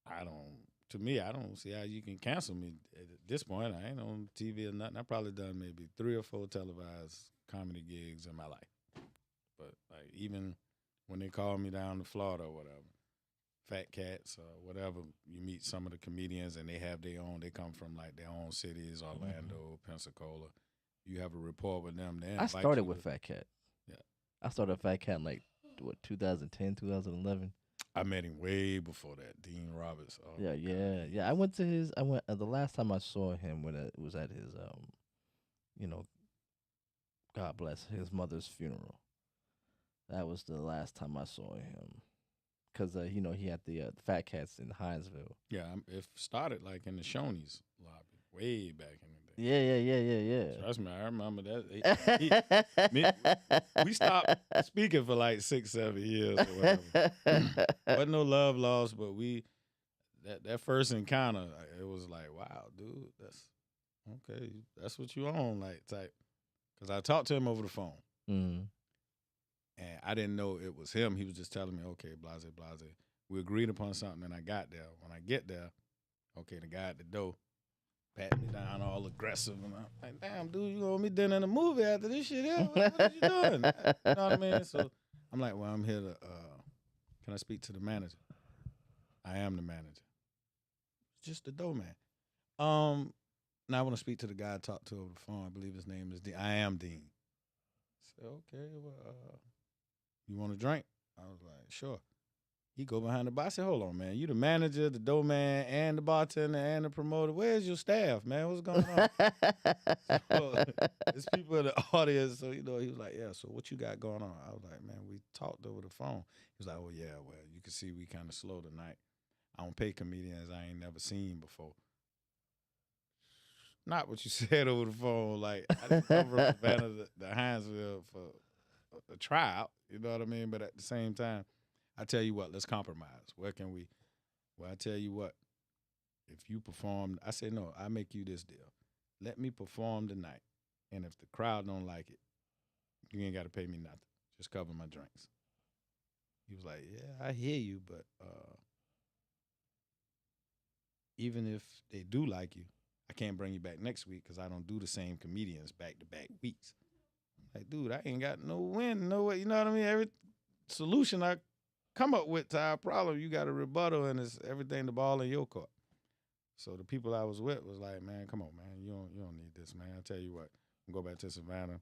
I don't. To me, I don't see how you can cancel me at this point. I ain't on TV or nothing. I've probably done maybe 3 or 4 televised comedy gigs in my life. But like even when they call me down to Florida or whatever, Fat Cats or whatever, you meet some of the comedians and they have their own. They come from like their own cities, Orlando, Pensacola. You have a rapport with them. I started with Fat Cat. Yeah, I started Fat Cat in like 2010, 2011. I met him way before that, Dean Roberts. Oh, yeah. I went the last time I saw him when it was at his God bless his mother's funeral. That was the last time I saw him, because he had the Fat Cats in Hinesville. Yeah, it started like in the Shoney's lobby way back in the day. Yeah. Trust me, I remember that. We stopped speaking for like 6-7 years or whatever. Wasn't no love lost, but that first encounter, it was like, wow, dude, that's okay. That's what you own, like type. Because I talked to him over the phone. Mm-hmm. And I didn't know it was him. He was just telling me, okay, blase, blase. We agreed upon something, and I got there. When I get there, okay, the guy at the door pat me down all aggressive. And I'm like, damn, dude, you owe me dinner in a movie after this shit here? What are you doing? You know what I mean? So I'm like, well, I'm here to, can I speak to the manager? I am the manager. Just the door man. Now I want to speak to the guy I talked to over the phone. I believe his name is Dean. I am Dean. I said, okay, well, you want a drink? I was like, sure. He go behind the bar. I said, hold on, man. You the manager, the dough man, and the bartender, and the promoter. Where's your staff, man? What's going on? So, there's people in the audience. So, he was like, yeah, so what you got going on? I was like, man, we talked over the phone. He was like, oh, yeah, well, you can see we kind of slow tonight. I don't pay comedians I ain't never seen before. Not what you said over the phone. Like, I didn't come from Savannah to Hinesville for a tryout. You know what I mean? But at the same time, I tell you what, let's compromise. Where can we? Well, I tell you what, if you perform, I say, no, I make you this deal. Let me perform tonight. And if the crowd don't like it, you ain't got to pay me nothing. Just cover my drinks. He was like, yeah, I hear you, but even if they do like you, I can't bring you back next week because I don't do the same comedians back-to-back weeks. Like, dude, I ain't got no win, no way. You know what I mean? Every solution I come up with to our problem, you got a rebuttal, and it's everything the ball in your court. So the people I was with was like, man, come on, man. You don't need this, man. I tell you what, go back to Savannah.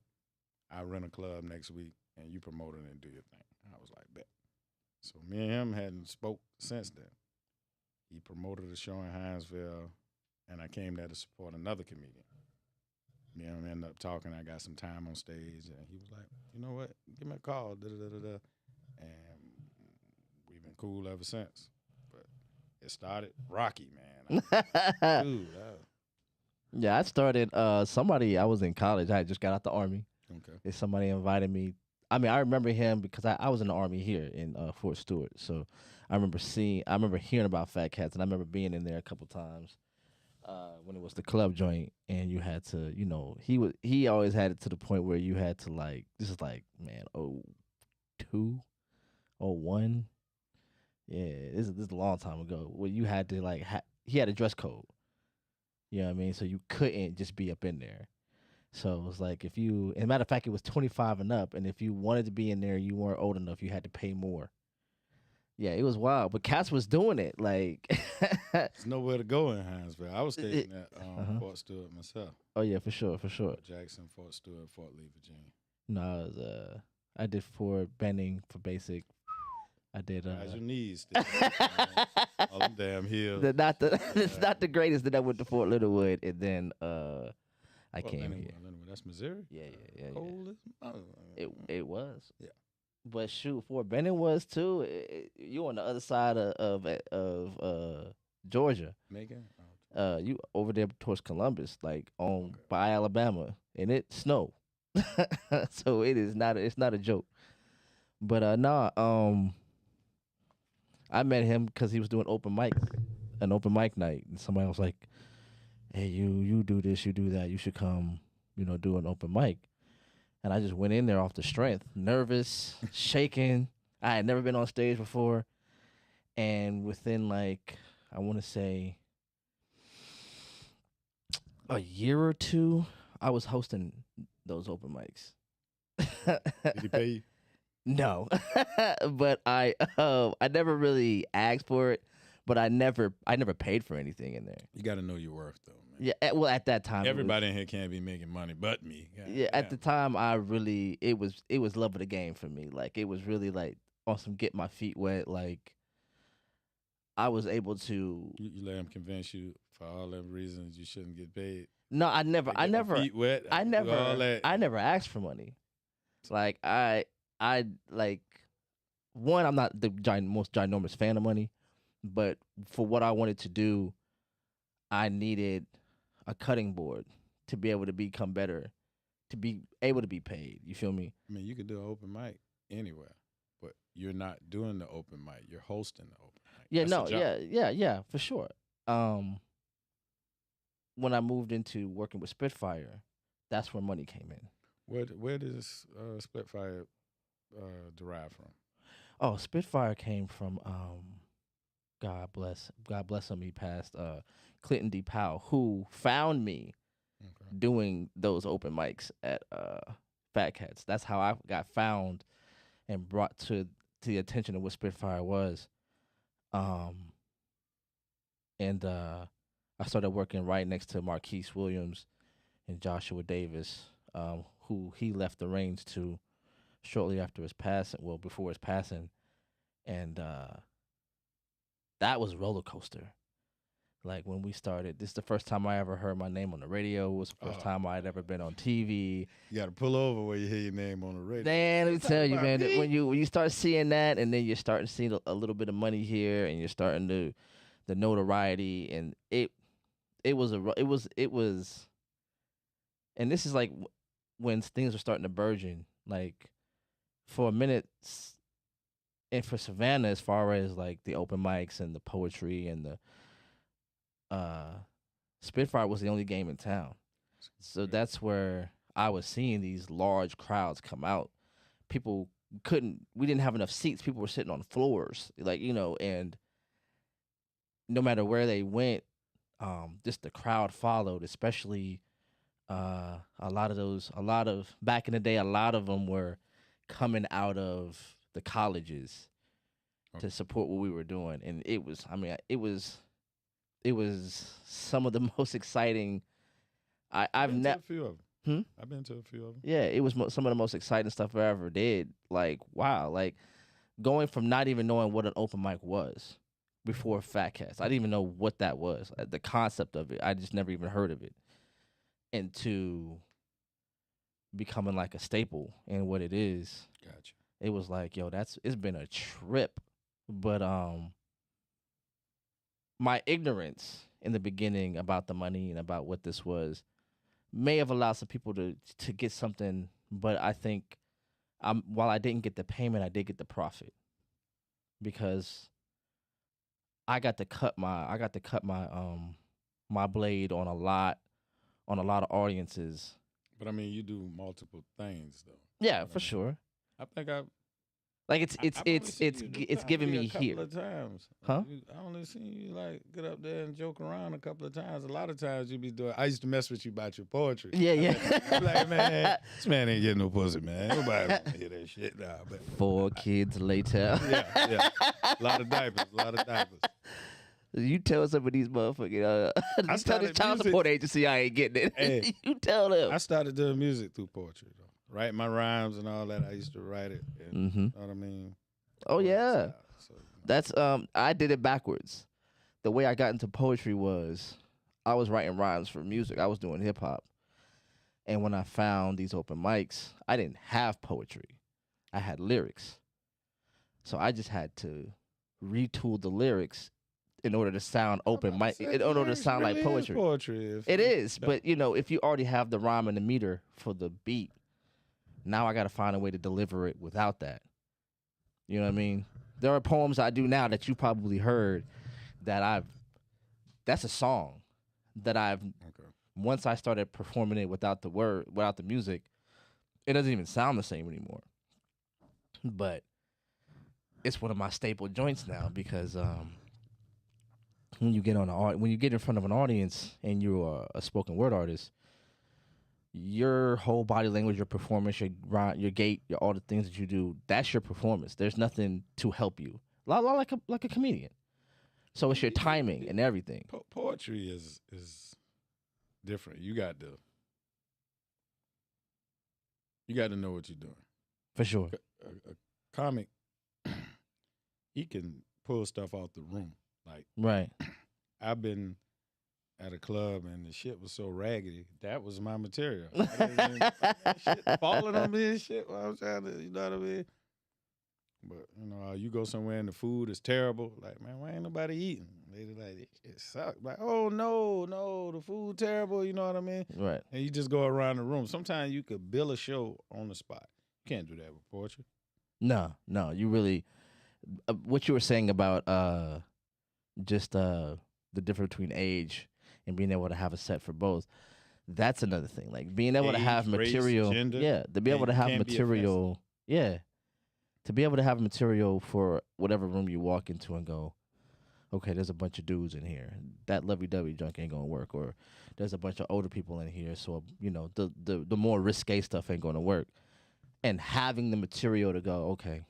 I rent a club next week, and you promote it and do your thing. I was like, bet. So me and him hadn't spoke since then. He promoted a show in Hinesville, and I came there to support another comedian. Me and him ended up talking. I got some time on stage, and he was like, you know what? Give me a call. Da-da-da-da-da. And we've been cool ever since. But it started rocky, man. Dude. Yeah, I started, I was in college. I had just got out the Army. Okay. And somebody invited me. I mean, I remember him because I was in the Army here in Fort Stewart. So I remember hearing about Fat Cats, and I remember being in there a couple times. When it was the club joint, and you had to, he always had it to the point where you had to this is man, 02, 01. Yeah, this is a long time ago. Where you had to he had a dress code. You know what I mean? So you couldn't just be up in there. So it was like as a matter of fact, it was 25 and up, and if you wanted to be in there, you weren't old enough, you had to pay more. Yeah, it was wild, but Cats was doing it There's nowhere to go in Hinesville. I was stationed at Fort Stewart myself. Oh yeah, for sure. Jackson, Fort Stewart, Fort Lee, Virginia. No, it was, I did Fort Benning for basic. I did. How's your knees? Still, all them damn hills. It's not the greatest. Then I went to Fort Littlewood, and then I came here. That's Missouri. Yeah. Cold as It was. Yeah. But shoot, Fort Benning was too. You on the other side of Georgia. Macon. You over there towards Columbus, like by Alabama, and it snowed. So it's not a joke. But I met him because he was doing an open mic night, and somebody was like, "Hey, you do this, you do that. You should come, do an open mic." And I just went in there off the strength, nervous, shaking. I had never been on stage before, and within I want to say a year or two, I was hosting those open mics. Did he pay you? No, but I never really asked for it, but I never paid for anything in there. You got to know your worth, though, man. Yeah, well, at that time, everybody in here can't be making money but me. At the time, it was love of the game for me. Like, it was really on some get my feet wet. Like, I was able to. You let him convince you for all them reasons you shouldn't get paid. No, I never. Feet wet. I never asked for money. Like one, I'm not the most ginormous fan of money, but for what I wanted to do, I needed a cutting board to be able to become better, to be able to be paid. You feel me? I mean, you could do an open mic anywhere, but you're not doing the open mic. You're hosting the open mic. Yeah, yeah, for sure. When I moved into working with Spitfire, that's where money came in. Where does Spitfire derive from? Oh, Spitfire came from God bless him. He passed. Clinton D. Powell, who found me doing those open mics at Fat Cats. That's how I got found and brought to the attention of what Spitfire was. And I started working right next to Marquise Williams and Joshua Davis, who he left the reins to shortly after his passing. Well, before his passing, and that was a roller coaster. Like, when we started, this is the first time I ever heard my name on the radio. It was the first time I had ever been on TV. You got to pull over where you hear your name on the radio. Man, let me tell you, man, when you start seeing that, and then you're starting to see a little bit of money here, and you're starting to the notoriety, and it was, and this is like when things are starting to burgeon. Like, for a minute, and for Savannah, as far as like the open mics and the poetry and the Spitfire was the only game in town. So that's where I was seeing these large crowds come out. We didn't have enough seats. People were sitting on floors, and no matter where they went, just the crowd followed, especially back in the day, a lot of them were coming out of the colleges to support what we were doing. And it was some of the most exciting. I've been to a few of them. I've been to a few of them. Yeah, it was some of the most exciting stuff I ever did. Like, wow, like going from not even knowing what an open mic was before Fat Cats. I didn't even know what that was. The concept of it, I just never even heard of it. And to becoming like a staple in what it is. Gotcha. It was like, yo, it's been a trip. But my ignorance in the beginning about the money and about what this was may have allowed some people to get something, but I think while I didn't get the payment, I did get the profit, because I got to cut my my blade on a lot of audiences. But I mean, you do multiple things though. Yeah, for sure. I think I Like it's giving me here. A couple of times. Huh? I only seen you like get up there and joke around a couple of times. A lot of times you be doing. I used to mess with you about your poetry. Yeah. I'm like, man, this man ain't getting no pussy, man. Nobody want to hear that shit. Nah, but 4 kids later. yeah. A lot of diapers. You tell some of these motherfuckers, I you tell this started child music. support agency I ain't getting it. Hey, You tell them. I started doing music through poetry, though. Writing my rhymes and all that. I used to write it. And, Mm-hmm. you know what I mean? Oh Poetic yeah, style. So, that's I did it backwards. The way I got into poetry was I was writing rhymes for music. I was doing hip hop, and when I found these open mics, I didn't have poetry. I had lyrics, so I just had to retool the lyrics in order to sound I'm open about to mic, say, in order to lyrics sound like really is poetry. poetry. It is, but you know, if you already have the rhyme and the meter for the beat, now I got to find a way to deliver it without that. You know what I mean? There are poems I do now that you probably heard that that's a song that I've Okay. once I started performing it without the word, without the music, it doesn't even sound the same anymore. But it's one of my staple joints now because when you get when you get in front of an audience and you're a spoken word artist, your whole body language, your performance, your gait, all the things that you do, that's your performance. There's nothing to help you. Like a comedian. So it's your timing and everything. Poetry is different. You got to know what you're doing. For sure. A comic, he can pull stuff out the room. Like, Right. I've been at a club and the shit was so raggedy. That was my material. That shit falling on me and shit while I'm trying to, you know what I mean? But, you know, you go somewhere and the food is terrible. Like, man, why ain't nobody eating? They like, it sucks. Like, oh, no, the food terrible, you know what I mean? Right. And you just go around the room. Sometimes you could build a show on the spot. You can't do that with poetry. No, you really. What you were saying about just the difference between age and being able to have a set for both. That's another thing. Like being able to have Race, material, gender, yeah, to be able to have material, yeah, to be able to have material for whatever room you walk into and go, okay, there's a bunch of dudes in here. That lovey-dovey junk ain't gonna work, or there's a bunch of older people in here, so you know the more risque stuff ain't gonna work. And having the material to go, okay,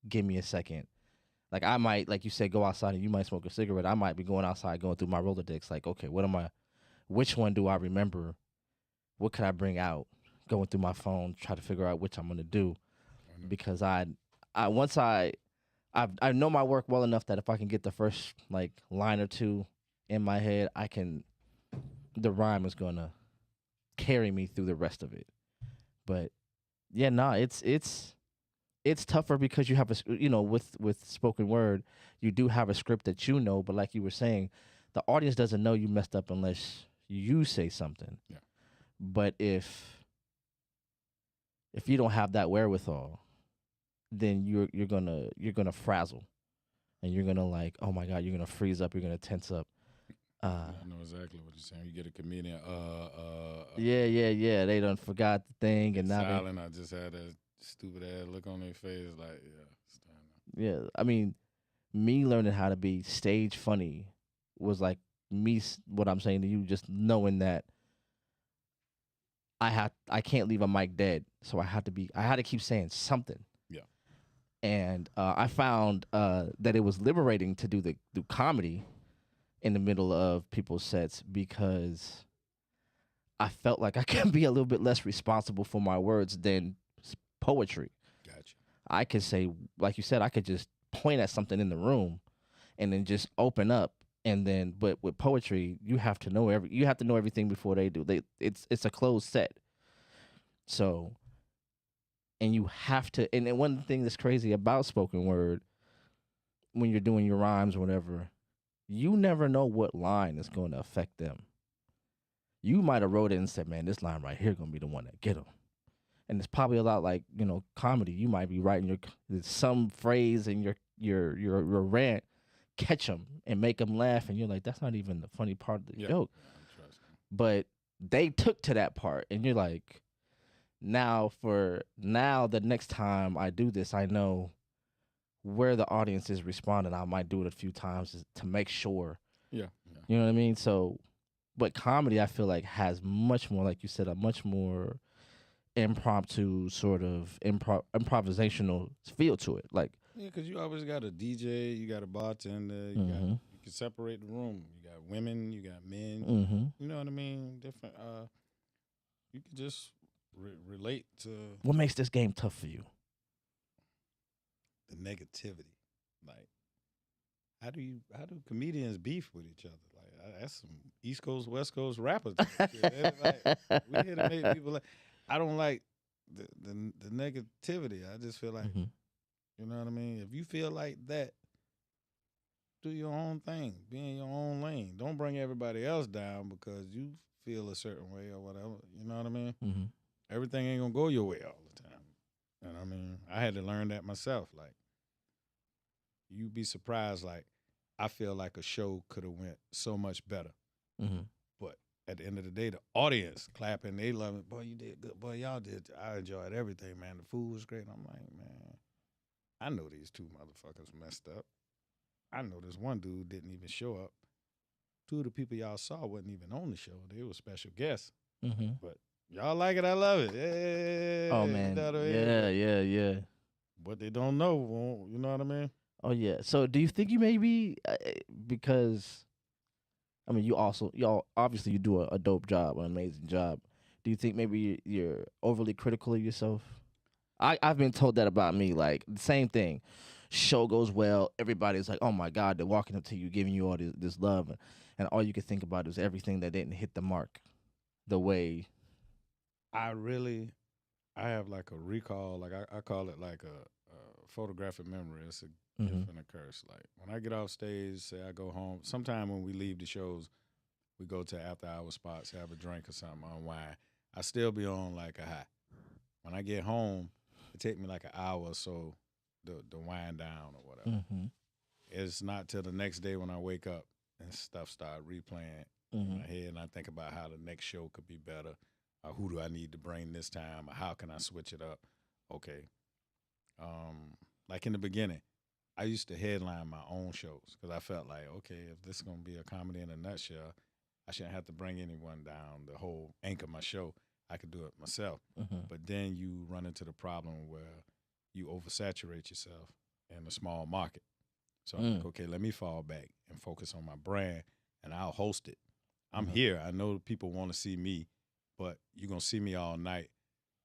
give me a second. Like I might, like you said, go outside and you might smoke a cigarette. I might be going outside, going through my Rolodex. Like, okay, which one do I remember? What could I bring out? Going through my phone, try to figure out which I'm gonna do, because I know my work well enough that if I can get the first like line or two in my head, the rhyme is gonna carry me through the rest of it. But yeah, it's tougher because you have with spoken word, you do have a script that you know, but like you were saying, the audience doesn't know you messed up unless you say something. Yeah. But if you don't have that wherewithal, then you're gonna frazzle, and you're gonna like, oh my God, you're gonna freeze up, you're gonna tense up. I know exactly what you're saying. You get a comedian, yeah. They done forgot the thing, and now silent. I just had a stupid ass look on their face, like, yeah. I mean, me learning how to be stage funny was like what I'm saying to you, just knowing that I can't leave a mic dead, so I had to keep saying something. Yeah. And I found that it was liberating to do comedy in the middle of people's sets, because I felt like I can be a little bit less responsible for my words than poetry. Gotcha. I could say, like you said, I could just point at something in the room and then just open up. And then, but with poetry, you have to know everything before they do. It's a closed set. So, and you have to. And then one thing that's crazy about spoken word, when you're doing your rhymes or whatever, you never know what line is going to affect them. You might have wrote it and said, "Man, this line right here gonna be the one that get them." And it's probably a lot like, comedy. You might be writing some phrase in your rant, catch them and make them laugh, and you're like, that's not even the funny part of the joke. But they took to that part, and you're like, now the next time I do this, I know where the audience is responding. I might do it a few times to make sure. Yeah. You know what I mean? So, but comedy, I feel like, has much more, like you said, a much more impromptu sort of improvisational feel to it. Like, yeah, because you always got a DJ, you got a bartender, you You can separate the room. You got women, you got men. Mm-hmm. You know what I mean? Different. You can just relate to What makes this game tough for you? the negativity. Like, how do comedians beef with each other? Like, that's some East Coast, West Coast rappers. Like, we here to make people. I don't like the negativity. I just feel like, Mm-hmm. you know what I mean. If you feel like that, do your own thing. Be in your own lane. Don't bring everybody else down because you feel a certain way or whatever. You know what I mean? Mm-hmm. Everything ain't gonna go your way all the time. And I mean, I had to learn that myself. Like, you'd be surprised. Like, I feel like a show could have went so much better. Mm-hmm. But at the end of the day, the audience clapping, they love it. Boy, you did good. Boy, y'all did. I enjoyed everything, man. The food was great. I'm like, man, I know these two motherfuckers messed up. I know this one dude didn't even show up. Two of the people y'all saw wasn't even on the show. They were special guests. Mm-hmm. But y'all like it. I love it. Yeah, Oh man, yeah. What they don't know, you know what I mean? Oh yeah. So do you think you maybe because I mean y'all obviously you do a dope job, an amazing job. Do you think maybe you're overly critical of yourself? I've been told that about me. Like the same thing. Show goes well, everybody's like, "Oh my God!" They're walking up to you, giving you all this love, and all you can think about is everything that didn't hit the mark, the way. I have like a recall, like I call it like a photographic memory. It's a Mm-hmm. gift and a curse. Like when I get off stage, say I go home. Sometime when we leave the shows, we go to after hour spots, have a drink or something, unwind. I still be on like a high. When I get home, it take me like an hour or so to wind down or whatever. Mm-hmm. It's not till the next day when I wake up and stuff start replaying in Mm-hmm. my head, and I think about how the next show could be better. Who do I need to bring this time? Or how can I switch it up? Okay. Like in the beginning, I used to headline my own shows because I felt like, okay, if this is gonna be a comedy in a nutshell, I shouldn't have to bring anyone down the whole anchor my show. I could do it myself. Mm-hmm. But then you run into the problem where you oversaturate yourself in a small market. So I'm like, okay, let me fall back and focus on my brand, and I'll host it. I'm here. I know people want to see me, but you're going to see me all night.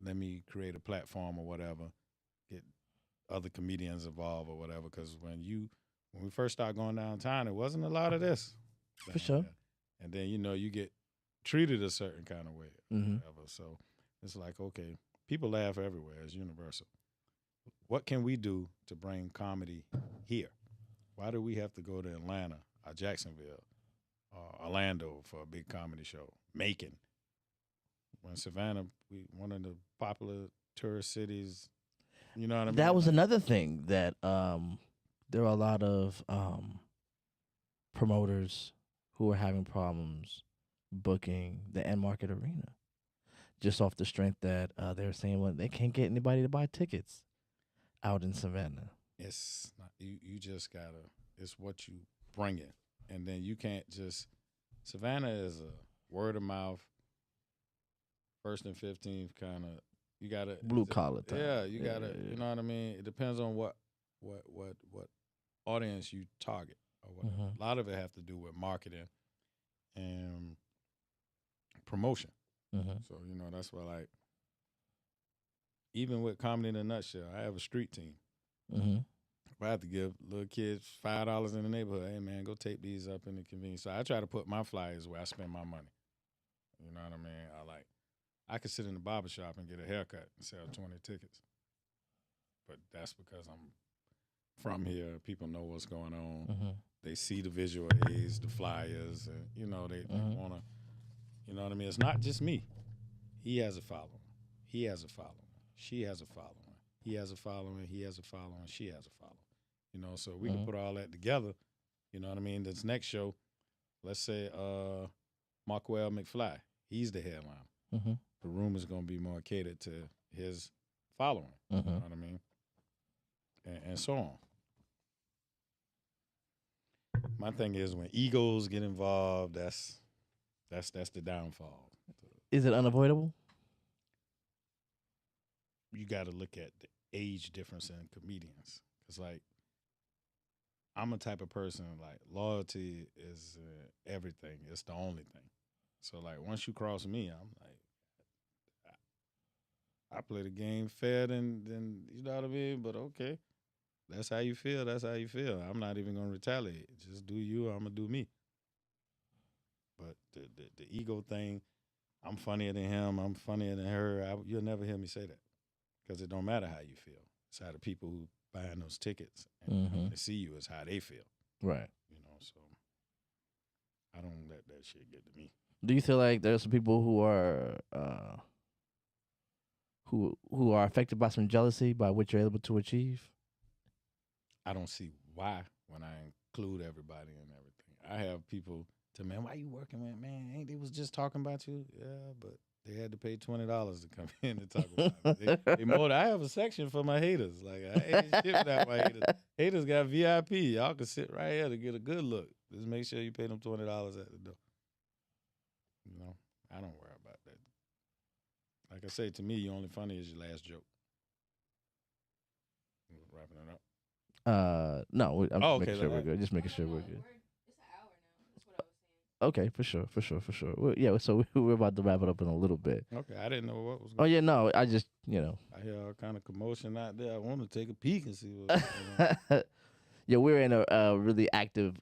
Let me create a platform or whatever, get other comedians involved or whatever, because when we first started going downtown, it wasn't a lot of this. For sure. And then, you get treated a certain kind of way or Mm-hmm. whatever. So it's like, okay, people laugh everywhere. It's universal. What can we do to bring comedy here? Why do we have to go to Atlanta or Jacksonville or Orlando for a big comedy show? Macon. When Savannah, one of the popular tourist cities, you know what I mean? That was Like, another thing that there are a lot of promoters who are having problems booking the end market arena just off the strength that they're saying, well, they can't get anybody to buy tickets out in Savannah. it's not, you just gotta, it's what you bring it. And then you can't just, Savannah is a word of mouth, first and 15th kind of, you gotta, Blue collar type. yeah, you gotta, yeah. you know what I mean? It depends on what audience you target or whatever. Mhm. A lot of it have to do with marketing and promotion. Mm-hmm. So, that's why, like, even with Comedy in a Nutshell, I have a street team. Mm-hmm. If I have to give little kids $5 in the neighborhood, hey, man, go take these up in the convenience. So I try to put my flyers where I spend my money. You know what I mean? I could sit in the barber shop and get a haircut and sell 20 tickets. But that's because I'm from here. People know what's going on. Mm-hmm. They see the visual aids, the flyers, and, they want to, you know what I mean? It's not just me. He has a following. He has a following. She has a following. He has a following. He has a following. She has a following. So we can put all that together. You know what I mean? This next show, let's say Marquell McFly. He's the headliner. Mm-hmm. The room is going to be more catered to his following. Mm-hmm. You know what I mean? And so on. My thing is when egos get involved, that's the downfall. Is it unavoidable? You got to look at the age difference in comedians. It's like I'm a type of person like loyalty is everything. It's the only thing. So like once you cross me, I'm like I play the game fair than you know what I mean. But okay, that's how you feel. That's how you feel. I'm not even gonna retaliate. Just do you. I'm gonna do me. But the ego thing, I'm funnier than him. I'm funnier than her. You'll never hear me say that because it don't matter how you feel. It's how the people who buying those tickets and Mm-hmm. coming to see you is how they feel. Right. You know, so I don't let that shit get to me. Do you feel like there's some people who are affected by some jealousy by what you're able to achieve? I don't see why when I include everybody and everything. I have people to man, why you working with man? Ain't they was just talking about you? Yeah, but they had to pay $20 to come in and talk about me. They more. I have a section for my haters. Like I ain't shit without my haters. Haters got VIP. Y'all can sit right here to get a good look. Just make sure you pay them $20 at the door. You know, I don't worry about that. Like I say, to me, your only funny is your last joke. Wrapping it up. No, I'm Oh, just okay. making sure we're good. Just making sure we're good. Okay, for sure, for sure, for sure. Well, yeah, so we're about to wrap it up in a little bit. Okay, I didn't know what was Oh going yeah, on. no, I just I hear all kind of commotion out there. I want to take a peek and see what's going on. yeah, we're in a really active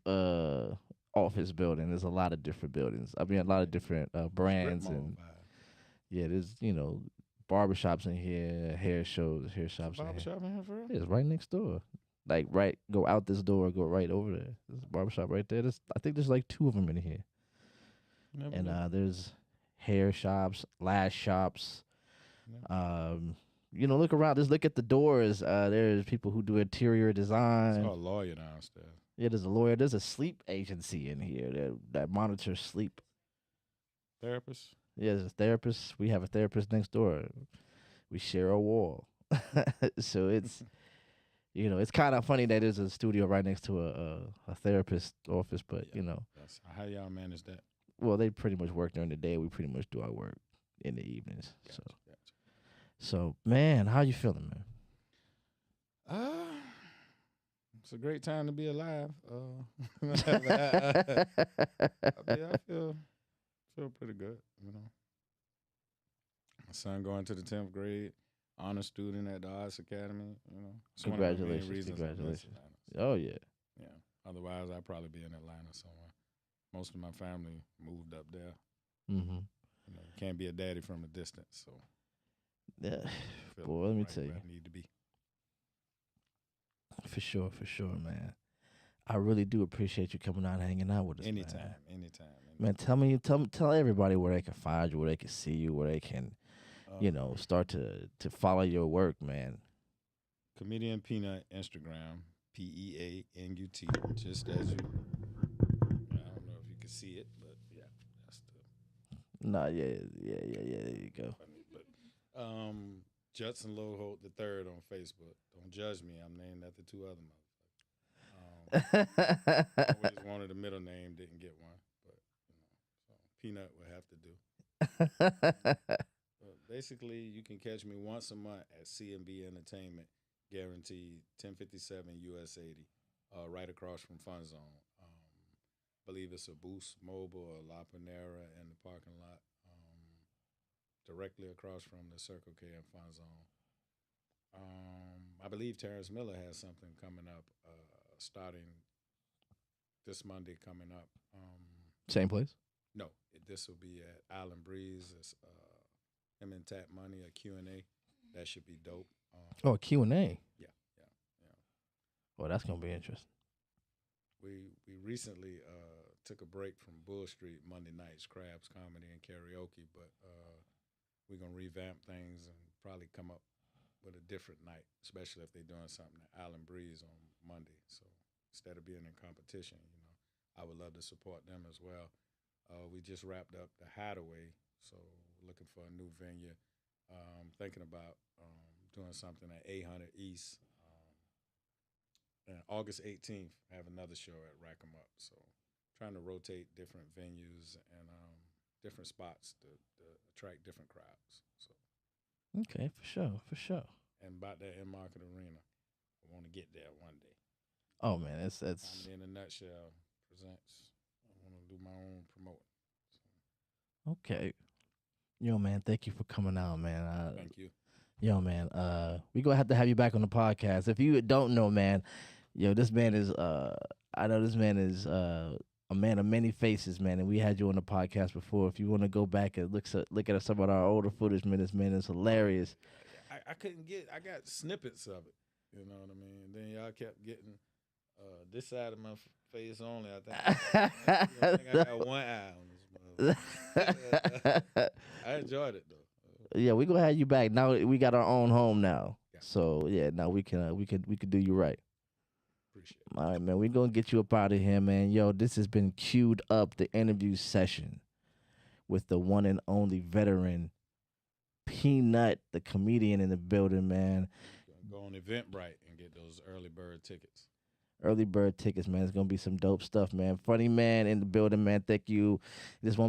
office building. There's a lot of different buildings. I mean, a lot of different Strip brands mall and vibe. yeah, there's barbershops in here, hair It's a shops in here. barbershop in here for real? Yeah, it's right next door. Like right, go out this door, go right over there. There's a barbershop right there. I think there's like two of them in here. Never And knew. there's hair shops, lash shops. Never Um, look around. Just look at the doors. There's people who do interior design. saw a lawyer downstairs. Yeah, there's a lawyer. There's a sleep agency in here that monitors sleep. Therapist? Yeah, there's a therapist. We have a therapist next door. We share a wall. So it's kind of funny that there's a studio right next to a therapist office, but Yeah. That's how y'all manage that. well, they pretty much work during the day. We pretty much do our work in the evenings. Gotcha, gotcha. So man, how you feeling, man? It's a great time to be alive. I mean, I feel pretty good. You know, my son going to the 10th grade, honor student at the Arts Academy. You know, it's one of the main Congratulations, reasons I miss congratulations. Atlanta. Oh yeah. Yeah. Otherwise, I'd probably be in Atlanta somewhere. Most of my family moved up there. Mm-hmm. You know, you can't be a daddy from a distance. So, Yeah. I feel Boy, let me right tell where you. I need to be. For sure, man. I really do appreciate you coming out and hanging out with us. Anytime. Man, tell everybody where they can find you, where they can see you, where they can, start to follow your work, man. Comedian Peanut Instagram, PEANUT. Just as you. I don't know if you can see it, but yeah, that's the Nah, yeah. There you go. funny. But Judson Lowholt the third on Facebook. Don't judge me. I'm named after two other motherfuckers. Always wanted a middle name, didn't get one, but so Peanut would have to do. But basically, you can catch me once a month at CMB Entertainment, guaranteed 1057 US 80, right across from Fun Zone. Believe it's a Boost Mobile or La Panera in the parking lot, directly across from the Circle K and Fun Zone. I believe Terrence Miller has something coming up, starting this Monday coming up. Same place. No, this will be at Island Breeze. It's him and Tap Money, a Q&A. That should be dope. Oh, Q&A. Yeah. Oh, that's gonna be interesting. We recently took a break from Bull Street Monday nights, crabs, comedy, and karaoke, but we're gonna revamp things and probably come up with a different night, especially if they're doing something at Island Breeze on Monday. So instead of being in competition, I would love to support them as well. We just wrapped up the Hideaway, so looking for a new venue. Thinking about doing something at 800 East. And August 18th, I have another show at Rack 'em Up. So trying to rotate different venues and different spots to attract different crowds. So Okay, for sure. and about that in Market Arena, I want to get there one day. Oh man, it's Comedy in a Nutshell presents. I want to do my own promoting. okay. Yo, man, thank you for coming out, man. Thank you. Yo, man, we gonna have to have you back on the podcast. If you don't know, man, yo, this man is I know this man is a man of many faces, man, and we had you on the podcast before. If you want to go back and look at some of our older footage, man, this man is hilarious. I couldn't get. I got snippets of it. You know what I mean? Then y'all kept getting this side of my face only. I think I got one eye on this motherfucker. I enjoyed it though. Yeah, we gonna have you back. Now we got our own home now. Yeah. So yeah, now we could do you right. Appreciate it. All right, man. We're gonna get you up out of here, man. Yo, this has been Queued Up, the interview session with the one and only veteran Peanut, the comedian in the building, man. Go on Eventbrite and get those early bird tickets. Early bird tickets, man. It's gonna be some dope stuff, man. Funny man in the building, man. Thank you. This one.